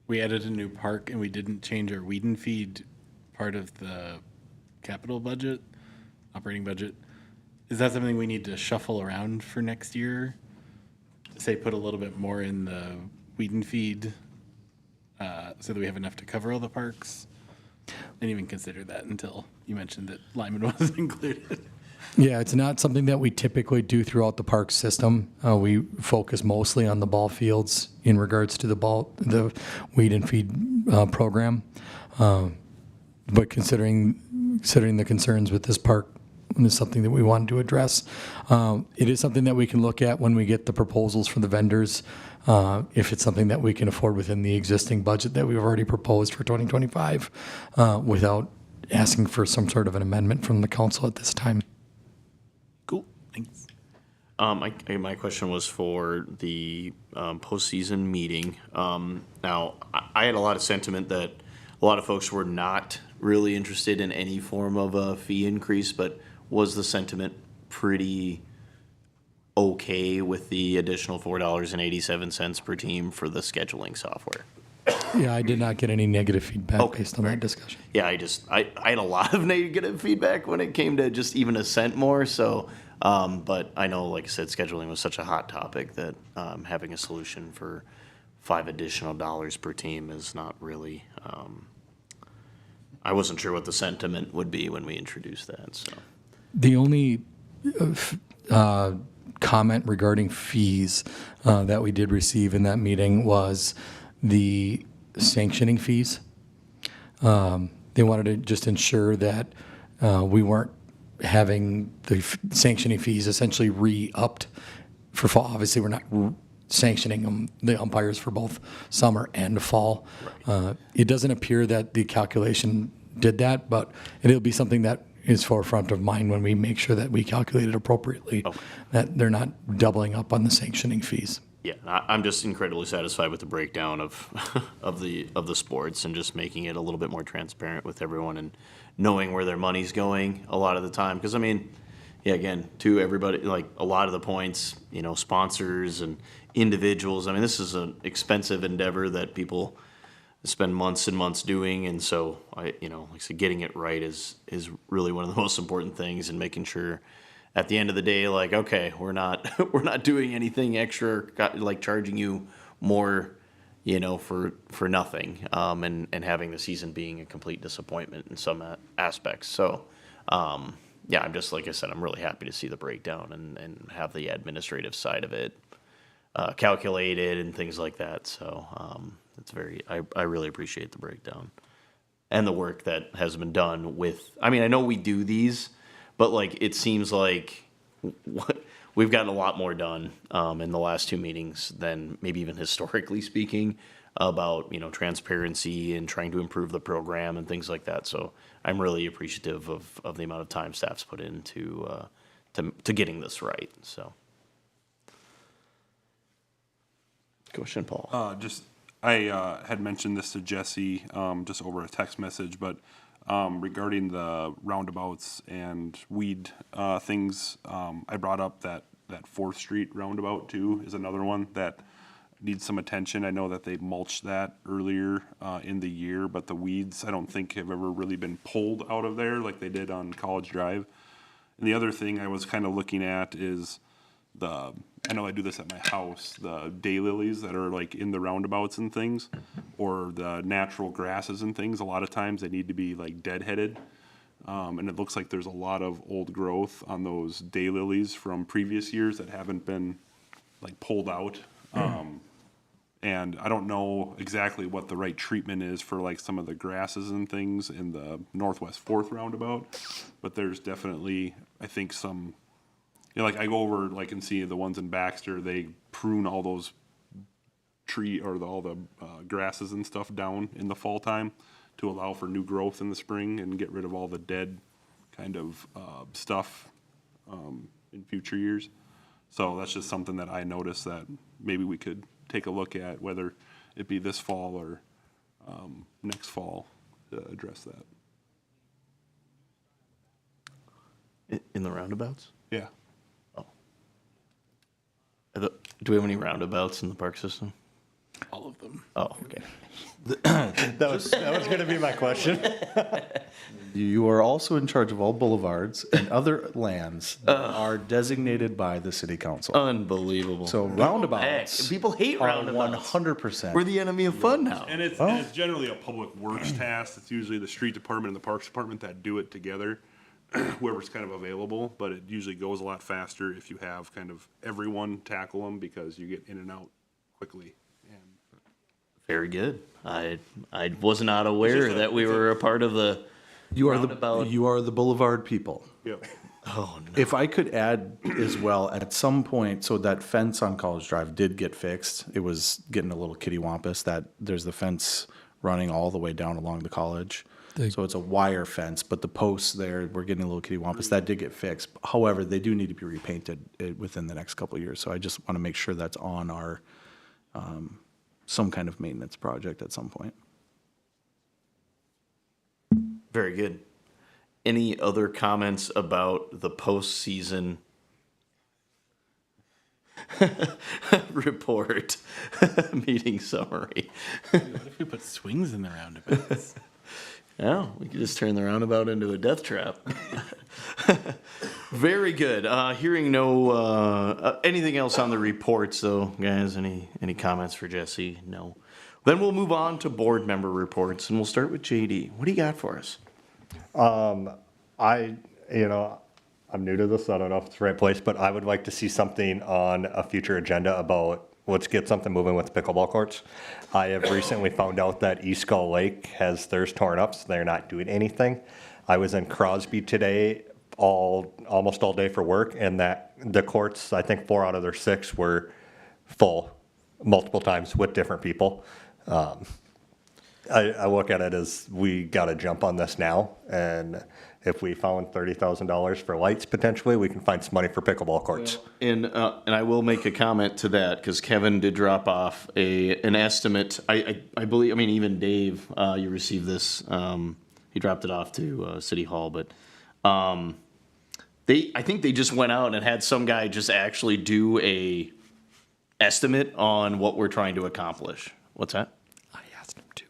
we added a new park and we didn't change our weed and feed part of the capital budget, operating budget. Is that something we need to shuffle around for next year? Say put a little bit more in the weed and feed so that we have enough to cover all the parks? I didn't even consider that until you mentioned that Lyman wasn't included. Yeah, it's not something that we typically do throughout the park system. We focus mostly on the ball fields in regards to the weed and feed program. But considering the concerns with this park, is something that we wanted to address. It is something that we can look at when we get the proposals from the vendors, if it's something that we can afford within the existing budget that we've already proposed for 2025, without asking for some sort of an amendment from the council at this time. Cool, thanks. My question was for the postseason meeting. Now, I had a lot of sentiment that a lot of folks were not really interested in any form of a fee increase, but was the sentiment pretty okay with the additional $4.87 per team for the scheduling software? Yeah, I did not get any negative feedback based on that discussion. Yeah, I had a lot of negative feedback when it came to just even a cent more. So, but I know, like I said, scheduling was such a hot topic that having a solution for $5 additional per team is not really. I wasn't sure what the sentiment would be when we introduced that. So, the only comment regarding fees that we did receive in that meeting was the sanctioning fees. They wanted to just ensure that we weren't having the sanctioning fees essentially re-upped for fall. Obviously, we're not sanctioning the umpires for both summer and fall. Right. It doesn't appear that the calculation did that, but it'll be something that is forefront of mind when we make sure that we calculate it appropriately, that they're not doubling up on the sanctioning fees. Yeah, I'm just incredibly satisfied with the breakdown of of the sports and just making it a little bit more transparent with everyone and knowing where their money's going a lot of the time. Because I mean, yeah, again, to everybody, like a lot of the points, sponsors and individuals. I mean, this is an expensive endeavor that people spend months and months doing. And so like I said, getting it right is really one of the most important things, and making sure at the end of the day, like, okay, we're not we're not doing anything extra, like charging you more, for nothing, and having the season being a complete disappointment in some aspects. So, yeah, I'm just, like I said, I'm really happy to see the breakdown and have the administrative side of it calculated and things like that. So, I really appreciate the breakdown and the work that has been done with, I mean, I know we do these, but like, it seems like we've gotten a lot more done in the last two meetings than maybe even historically speaking about, transparency and trying to improve the program and things like that. So I'm really appreciative of the amount of time staff's put into to getting this right. So. Question, Paul. I had mentioned this to Jesse just over a text message, but regarding the roundabouts and weed things, I brought up that 4th Street roundabout too is another one that needs some attention. I know that they mulched that earlier in the year, but the weeds I don't think have ever really been pulled out of there like they did on College Drive. And the other thing I was kind of looking at is I know I do this at my house, the daylilies that are like in the roundabouts and things, or the natural grasses and things. A lot of times they need to be like deadheaded. And it looks like there's a lot of old growth on those daylilies from previous years that haven't been like pulled out. And I don't know exactly what the right treatment is for like some of the grasses and things in the Northwest 4th roundabout, but there's definitely, I think, some, like I go over like and see the ones in Baxter, they prune all those all the grasses and stuff down in the fall time to allow for new growth in the spring and get rid of all the dead kind of stuff in future years. So that's just something that I noticed that maybe we could take a look at, whether it be this fall or next fall, to address that. In the roundabouts? Yeah. Do we have any roundabouts in the park system? All of them. Oh, okay. That was going to be my question. You are also in charge of all boulevards and other lands that are designated by the city council. Unbelievable. So roundabouts People hate are roundabouts. 100%. We're the enemy of fun now. And it's generally a public works task. It's usually the street department and the parks department that do it together, whoever's kind of available, but it usually goes a lot faster if you have kind of everyone tackle them, because you get in and out quickly. And Very good. I was not aware that we were a part of the roundabout. You are the boulevard people. Yep. Oh, no. If I could add as well, at some point, so that fence on College Drive did get fixed. It was getting a little kittywampus. That there's the fence running all the way down along the college. So it's a wire fence, but the posts there were getting a little kittywampus. That did get fixed. However, they do need to be repainted within the next couple of years. So I just want to make sure that's on our some kind of maintenance project at some point. Very good. Any other comments about the postseason report meeting summary? What if we put swings in the roundabouts? Yeah, we could just turn the roundabout into a death trap. Very good. Hearing no anything else on the reports, though, guys. Any comments for Jesse? No. Then we'll move on to board member reports, and we'll start with JD. What do you got for us? I'm new to this, so I don't know if it's the right place, but I would like to see something on a future agenda about, let's get something moving with pickleball courts. I have recently found out that East Skull Lake has theirs torn up, so they're not doing anything. I was in Crosby today almost all day for work, and that the courts, I think 4 out of their 6 were full multiple times with different people. I look at it as we got to jump on this now, and if we found $30,000 for lights potentially, we can find some money for pickleball courts. And I will make a comment to that, because Kevin did drop off an estimate. I believe, I mean, even Dave, you received this. He dropped it off to City Hall, but I think they just went out and had some guy just actually do a estimate on what we're trying to accomplish. What's that? I asked him to.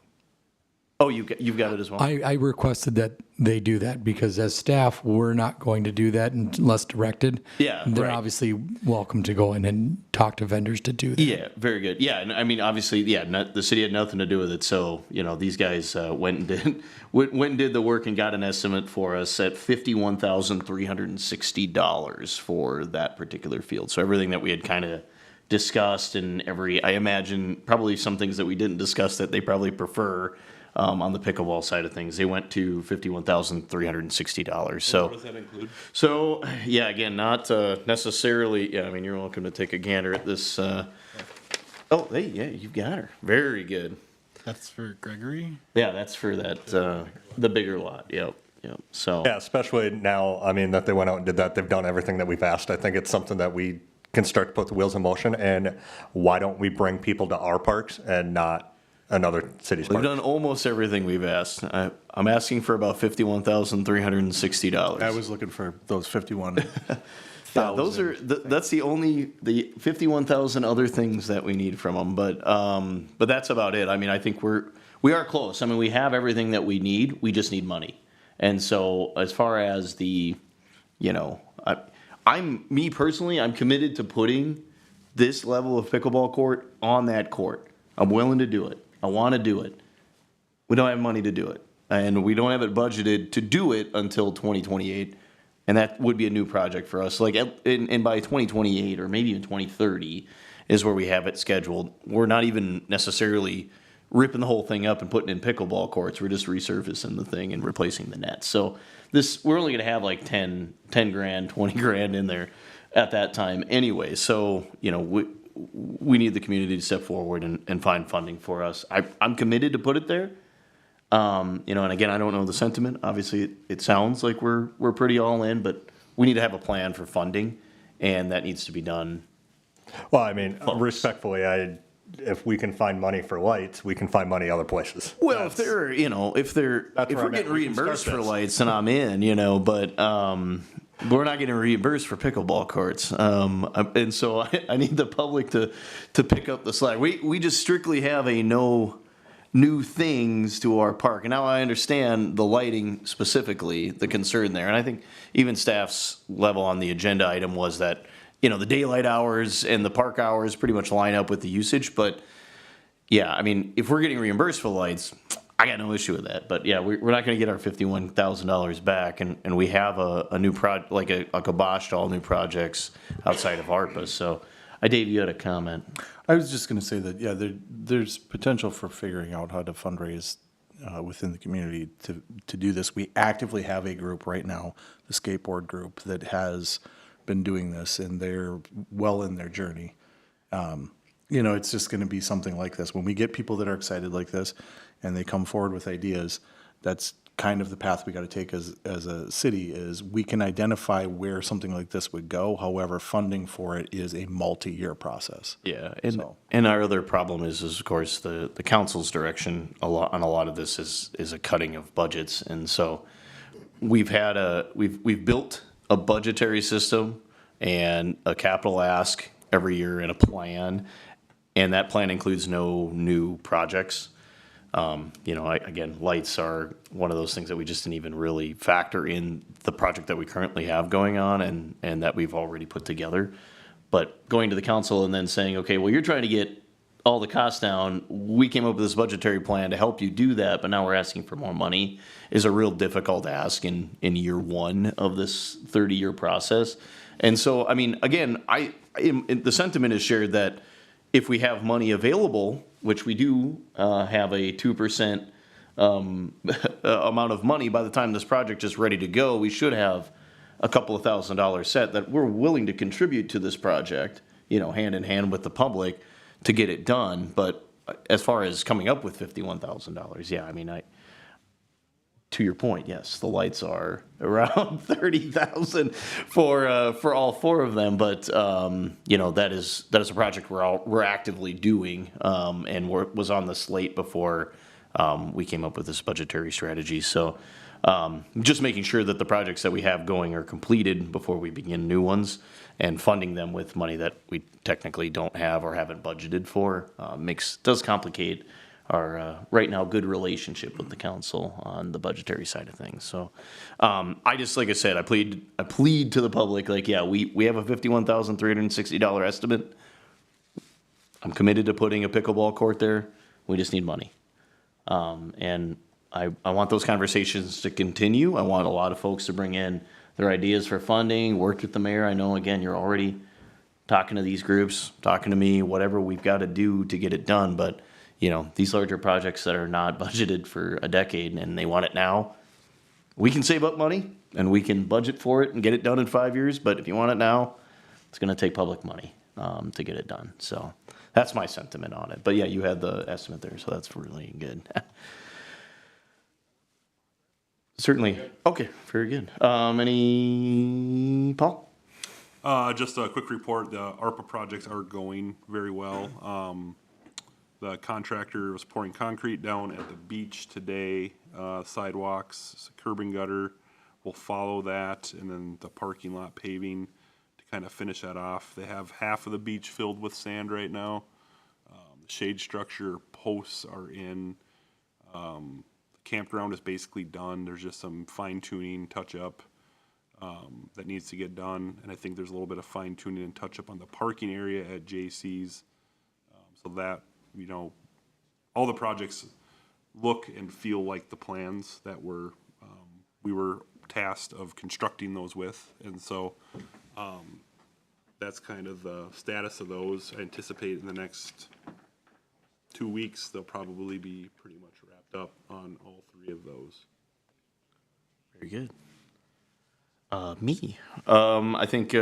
Oh, you've got it as well? I requested that they do that because as staff, we're not going to do that unless directed. Yeah, They're right. obviously welcome to go in and talk to vendors to do that. Yeah, very good. Yeah, and I mean, obviously, yeah, the city had nothing to do with it. So, these guys went and did went and did the work and got an estimate for us at $51,360 for that particular field. So everything that we had kind of discussed and I imagine probably some things that we didn't discuss that they probably prefer on the pickleball side of things, they went to $51,360. So What does that include? So, yeah, again, not necessarily, yeah, I mean, you're welcome to take a gander at this. Oh, hey, yeah, you've got her. Very good. That's for Gregory? Yeah, that's for that, the bigger lot. Yep. So, Yeah, especially now, I mean, that they went out and did that, they've done everything that we've asked. I think it's something that we can start to put the wheels in motion, and why don't we bring people to our parks and not another city's we've park? done almost everything we've asked. I'm asking for about $51,360. I was looking for those 51. Yeah, those are, that's the 51,000 other things that we need from them, but that's about it. I mean, I think we are close. I mean, we have everything that we need, we just need money. And so as far as me personally, I'm committed to putting this level of pickleball court on that court. I'm willing to do it. I want to do it. We don't have money to do it, and we don't have it budgeted to do it until 2028. And that would be a new project for us. Like, and by 2028 or maybe even 2030 is where we have it scheduled. We're not even necessarily ripping the whole thing up and putting in pickleball courts. We're just resurfacing the thing and replacing the nets. So we're only going to have like 10 grand, 20 grand in there at that time anyway. So, we need the community to step forward and find funding for us. I'm committed to put it there. And again, I don't know the sentiment. Obviously, it sounds like we're pretty all in, but we need to have a plan for funding, and that needs to be done. Well, I mean, respectfully, if we can find money for lights, we can find money other places. Well, if we're where getting I'm at. reimbursed We can for start lights, then I'm in, but we're not getting reimbursed for pickleball courts. And so I need the public to pick up the slack. We just strictly have a no new things to our park. And now I understand the lighting specifically, the concern there. And I think even staff's level on the agenda item was that, the daylight hours and the park hours pretty much line up with the usage. But yeah, I mean, if we're getting reimbursed for lights, I got no issue with that. But yeah, we're not going to get our $51,000 back. And we have a new project, like a kibosh to all new projects outside of ARPA. So, Dave, you had a comment. I was just going to say that, yeah, there's potential for figuring out how to fundraise within the community to do this. We actively have a group right now, the skateboard group, that has been doing this, and they're well in their journey. It's just going to be something like this. When we get people that are excited like this and they come forward with ideas, that's kind of the path we got to take as a city. Is we can identify where something like this would go. However, funding for it is a multi-year process. Yeah, and our other problem is of course the council's direction on a lot of this is a cutting of budgets, and so we've built a budgetary system and a capital ask every year and a plan, and that plan includes no new projects. Again, lights are one of those things that we just didn't even really factor in the project that we currently have going on and that we've already put together. But going to the council and then saying, okay, well, you're trying to get all the costs down. We came up with this budgetary plan to help you do that, but now we're asking for more money is a real difficult ask in year one of this 30-year process. And so, I mean, again, the sentiment is shared that if we have money available, which we do have a 2% amount of money by the time this project is ready to go, we should have a couple of $1,000s set that we're willing to contribute to this project, hand in hand with the public to get it done. But as far as coming up with $51,000, yeah, I mean, to your point, yes, the lights are around $30,000 for all four of them, but that is a project we're actively doing, and was on the slate before we came up with this budgetary strategy. So just making sure that the projects that we have going are completed before we begin new ones, and funding them with money that we technically don't have or haven't budgeted for does complicate right now, good relationship with the council on the budgetary side of things. So, I just, like I said, I plead to the public, like, yeah, we have a $51,360 estimate. I'm committed to putting a pickleball court there. We just need money. And I want those conversations to continue. I want a lot of folks to bring in their ideas for funding, work with the mayor. I know, again, you're already talking to these groups, talking to me, whatever we've got to do to get it done. But, you know, these larger projects that are not budgeted for a decade and they want it now, we can save up money and we can budget for it and get it done in 5 years. But if you want it now, it's going to take public money to get it done. So that's my sentiment on it. But yeah, you had the estimate there, so that's really good. Certainly. Okay, very good. Paul? Just a quick report, the ARPA projects are going very well. The contractor was pouring concrete down at the beach today, sidewalks, curb and gutter will follow that, and then the parking lot paving to kind of finish that off. They have half of the beach filled with sand right now. The shade structure posts are in. The campground is basically done. There's just some fine tuning, touch up that needs to get done, and I think there's a little bit of fine tuning and touch up on the parking area at JC's, so that, you know, all the projects look and feel like the plans that we were tasked of constructing those with, and so that's kind of the status of those. I anticipate in the next 2 weeks they'll probably be pretty much wrapped up on all three of those. Very good. I think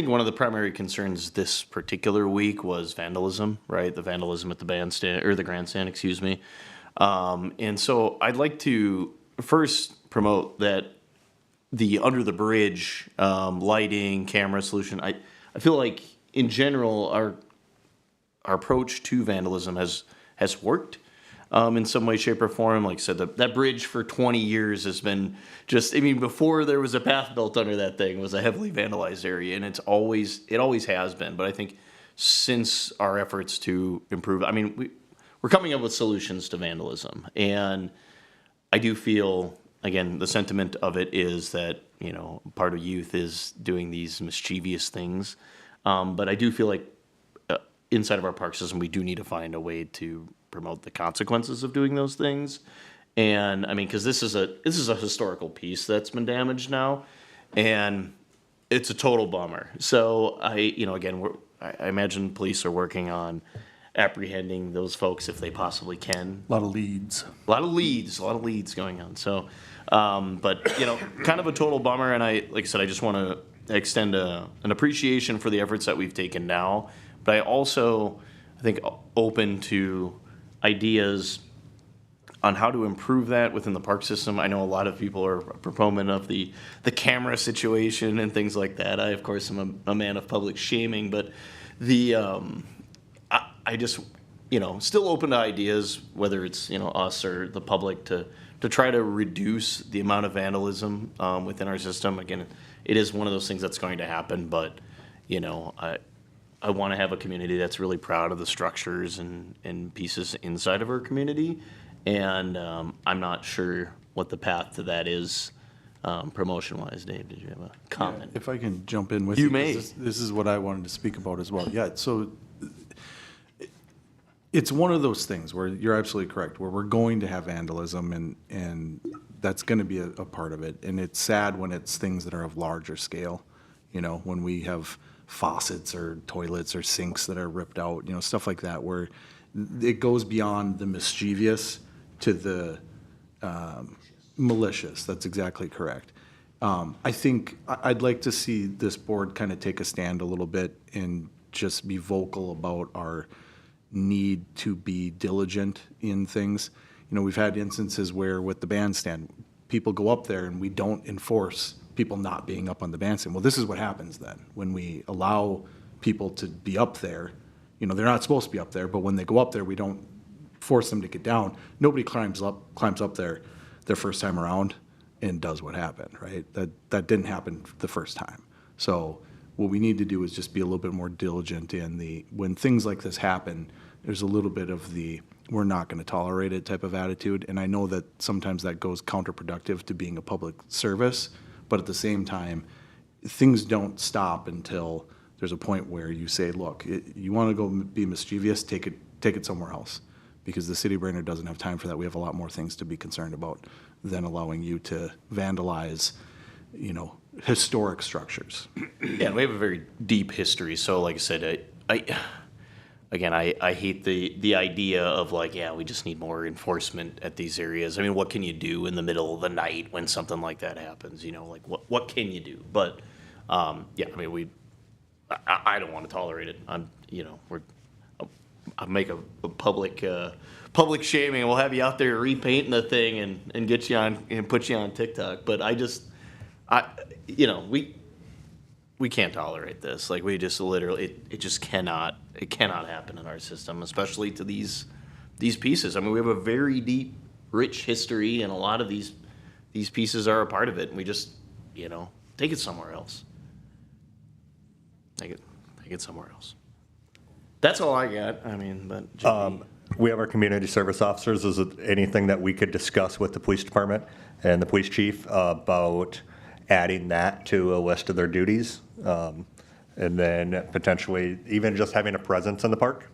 one of the primary concerns this particular week was vandalism, right? The vandalism at the bandstand, or the grandstand, excuse me. And so I'd like to first promote that the under the bridge lighting, camera solution. I feel like in general our approach to vandalism has worked. In some way, shape, or form. Like I said, that bridge for 20 years has been just, I mean, before there was a path built under that thing, it was a heavily vandalized area, and it always has been. But I think since our efforts to improve, I mean, we're coming up with solutions to vandalism. And I do feel, again, the sentiment of it is that, you know, part of youth is doing these mischievous things. But I do feel like inside of our park system, we do need to find a way to promote the consequences of doing those things. And I mean, because this is a historical piece that's been damaged now, and it's a total bummer. So I imagine police are working on apprehending those folks if they possibly can. A lot of leads. A lot of leads going on. So, but you know, kind of a total bummer. And like I said, I just want to extend an appreciation for the efforts that we've taken now. But I think open to ideas on how to improve that within the park system. I know a lot of people are a proponent of the camera situation and things like that. I, of course, am a man of public shaming, but I just, you know, still open to ideas, whether it's, you know, us or the public, to try to reduce the amount of vandalism within our system. Again, it is one of those things that's going to happen, but, you know, I want to have a community that's really proud of the structures and pieces inside of our community. And I'm not sure what the path to that is promotion-wise. Dave, did you have a comment? If I can jump in with you. You may. This is what I wanted to speak about as well. Yeah, so it's one of those things where you're absolutely correct, where we're going to have vandalism and that's going to be a part of it. And it's sad when it's things that are of larger scale, you know, when we have faucets or toilets or sinks that are ripped out, you know, stuff like that, where it goes beyond the mischievous to the malicious. That's exactly correct. I think I'd like to see this board kind of take a stand a little bit and just be vocal about our need to be diligent in things. You know, we've had instances where with the bandstand, people go up there and we don't enforce people not being up on the bandstand. Well, this is what happens then. When we allow people to be up there, you know, they're not supposed to be up there, but when they go up there, we don't force them to get down. Nobody climbs up there their first time around and does what happened, right? That didn't happen the first time. So what we need to do is just be a little bit more diligent in when things like this happen, there's a little bit of the we're not going to tolerate it type of attitude. And I know that sometimes that goes counterproductive to being a public service, but at the same time, things don't stop until there's a point where you say, look, you want to go be mischievous, take it somewhere else. Because the city of Brainerd doesn't have time for that. We have a lot more things to be concerned about than allowing you to vandalize, historic structures. Yeah, we have a very deep history. So, like I said, I hate the idea of like, yeah, we just need more enforcement at these areas. I mean, what can you do in the middle of the night when something like that happens? Like what can you do? But yeah, I mean, I don't want to tolerate it. I'll make a public shaming. We'll have you out there repainting the thing and get you on and put you on TikTok. But we can't tolerate this. Like we just literally, it just cannot happen in our system, especially to these pieces. I mean, we have a very deep, rich history, and a lot of these pieces are a part of it. And we just, take it somewhere else. Take it somewhere else. That's all I got. I mean, but JP. We have our community service officers. Is it anything that we could discuss with the police department and the police chief about adding that to a list of their duties? And then potentially even just having a presence in the park?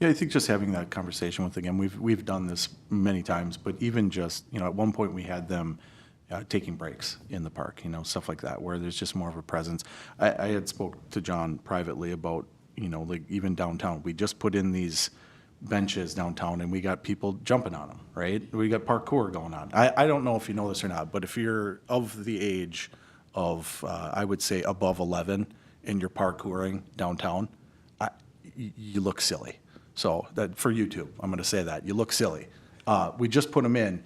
Yeah, I think just having that conversation with, again, we've done this many times, but even just, at one point we had them taking breaks in the park, stuff like that, where there's just more of a presence. I had spoke to John privately about, like even downtown, we just put in these benches downtown and we got people jumping on them, right? We got parkour going on. I don't know if you know this or not, but if you're of the age of, I would say above 11 and you're parkouring downtown, you look silly. So that for YouTube, I'm going to say that you look silly. We just put them in,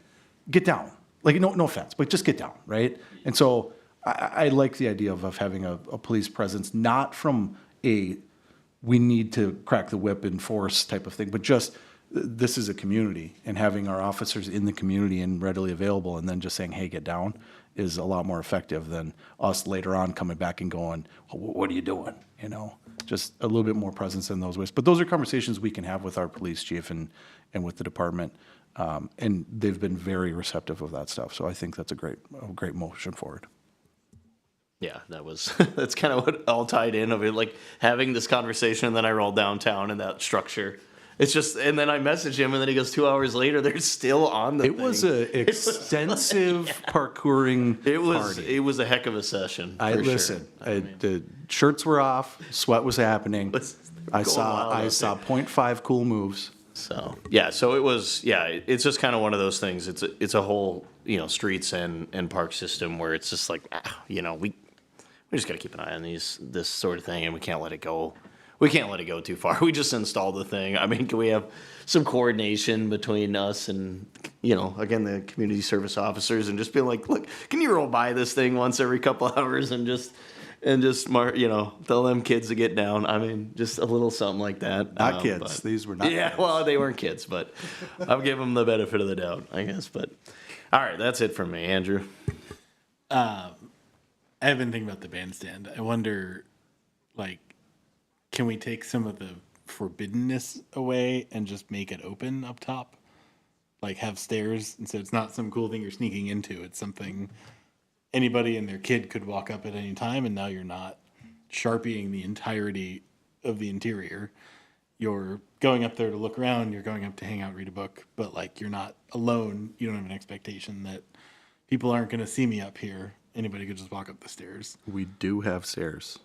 get down. Like no offense, but just get down, right? And so I like the idea of having a police presence, not from we need to crack the whip and force type of thing, but just this is a community, and having our officers in the community and readily available, and then just saying, hey, get down, is a lot more effective than us later on coming back and going, well, what are you doing? Just a little bit more presence in those ways. But those are conversations we can have with our police chief and with the department. And they've been very receptive of that stuff. So I think that's a great motion forward. Yeah, that's kind of what all tied in of it, like having this conversation, and then I roll downtown in that structure. It's just, and then I message him, and then he goes 2 hours later, they're still on the thing. It was an extensive parkouring party. It was a heck of a session. Listen. The shirts were off, sweat was happening. I saw 0.5 cool moves. So it was, it's just kind of one of those things. It's a whole, streets and park system where it's just like, we just got to keep an eye on this sort of thing, and we can't let it go. We can't let it go too far. We just installed the thing. I mean, can we have some coordination between us and, again, the community service officers, and just be like, look, can you roll by this thing once every couple hours and just tell them kids to get down. I mean, just a little something like that. Not kids. These were not kids. Well, they weren't kids, but I'll give them the benefit of the doubt, I guess. But all right, that's it from me. Andrew? I have been thinking about the bandstand. I wonder, can we take some of the forbiddenness away and just make it open up top? Like have stairs, and so it's not some cool thing you're sneaking into. It's something anybody and their kid could walk up at any time, and now you're not sharpieing the entirety of the interior. You're going up there to look around, you're going up to hang out, read a book, but you're not alone. You don't have an expectation that people aren't going to see me up here. Anybody could just walk up the stairs. We do have stairs.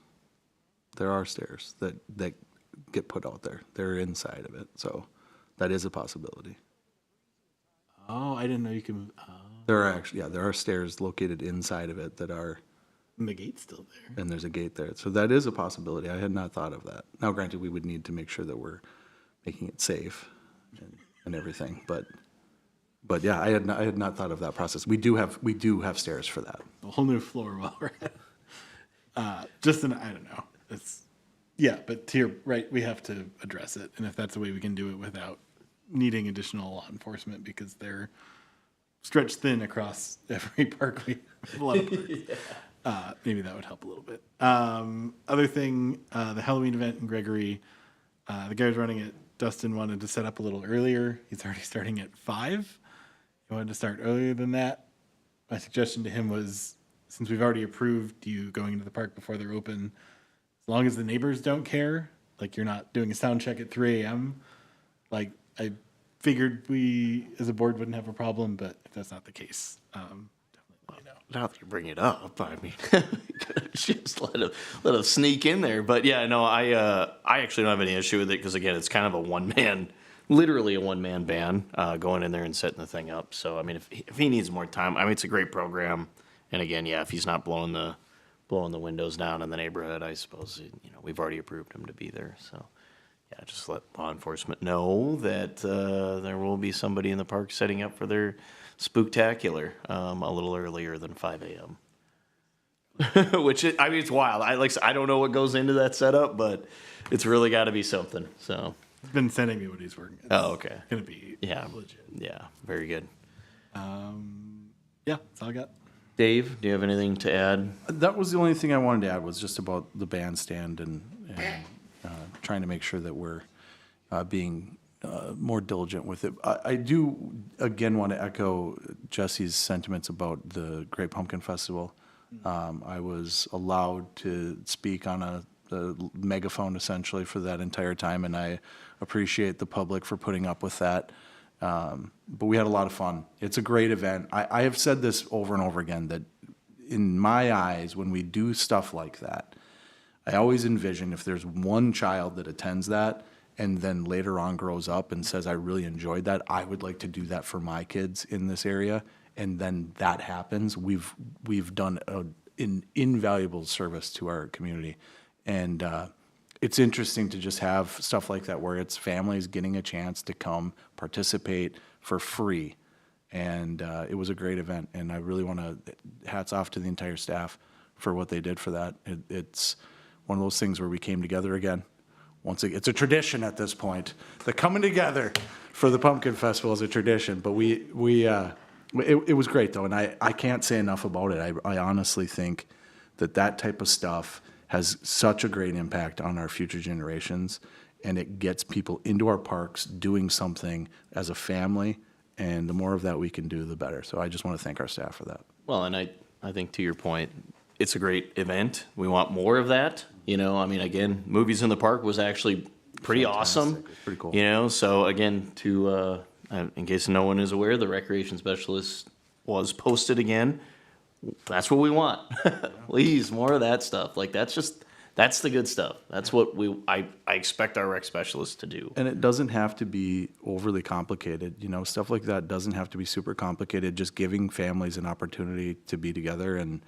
There are stairs that get put out there. They're inside of it, so that is a possibility. Oh, I didn't know you can. There are stairs located inside of it that are. And the gate's still there. And there's a gate there, so that is a possibility. I had not thought of that. Now, granted, we would need to make sure that we're making it safe and everything, but yeah, I had not thought of that process. We do have stairs for that. A whole new floor while we're at. I don't know. But to your right, we have to address it, and if that's the way we can do it without needing additional law enforcement, because they're stretched thin across every park. We have a lot of parks. Maybe that would help a little bit. Other thing, the Halloween event in Gregory, the guy was running it Dustin wanted to set up a little earlier. He's already starting at 5. He wanted to start earlier than that. My suggestion to him was, since we've already approved you going into the park before they're open, as long as the neighbors don't care, like you're not doing a sound check at 3 a.m., like I figured we as a board wouldn't have a problem, but if that's not the case, definitely let me know. Now that you bring it up, I mean, just let us sneak in there. But yeah, no, I actually don't have any issue with it because again, it's kind of a literally a one-man band going in there and setting the thing up. So I mean, if he needs more time, I mean, it's a great program. And again, yeah, if he's not blowing the windows down in the neighborhood, I suppose we've already approved him to be there. So yeah, just let law enforcement know that there will be somebody in the park setting up for their spooktacular a little earlier than 5 a.m. Which I mean, it's wild. I don't know what goes into that setup, but it's really got to be something. So He's been sending me what he's working. oh, okay, It's gonna be legit. yeah, very good. Yeah, that's all I got. Dave, do you have anything to add? That was the only thing I wanted to add, was just about the bandstand and trying to make sure that we're being more diligent with it. I do, again, want to echo Jesse's sentiments about the Great Pumpkin Festival. I was allowed to speak on the megaphone essentially for that entire time, and I appreciate the public for putting up with that. But we had a lot of fun. It's a great event. I have said this over and over again, that in my eyes, when we do stuff like that, I always envision if there's one child that attends that and then later on grows up and says, I really enjoyed that, I would like to do that for my kids in this area. And then that happens. We've done an invaluable service to our community. And it's interesting to just have stuff like that where it's families getting a chance to come participate for free. And it was a great event. And I really want to hats off to the entire staff for what they did for that. It's one of those things where we came together again. Once again, it's a tradition at this point. The coming together for the Pumpkin Festival is a tradition. But it was great though, and I can't say enough about it. I honestly think that type of stuff has such a great impact on our future generations, and it gets people into our parks doing something as a family, and the more of that we can do, the better. So I just want to thank our staff for that. Well, and I think to your point, it's a great event. We want more of that. I mean, again, Movies in the Park was actually pretty awesome. Pretty cool. So again, in case no one is aware, the recreation specialist was posted again. That's what we want. Please, more of that stuff. Like that's the good stuff. That's what I expect our rec specialists to do. And it doesn't have to be overly complicated. Stuff like that doesn't have to be super complicated. Just giving families an opportunity to be together and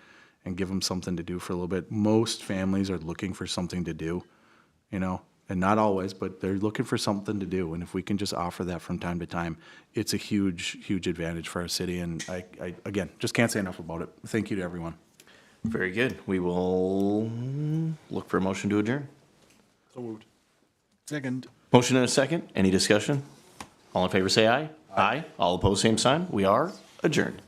give them something to do for a little bit. Most families are looking for something to do, and not always, but they're looking for something to do. And if we can just offer that from time to time, it's a huge, huge advantage for our city. And I again, just can't say enough about it. Thank you to everyone. Very good. We will look for a motion to adjourn. So moved. Second. Motion and a second. Any discussion? All in favor say aye. Aye. All opposed, same sign. We are adjourned.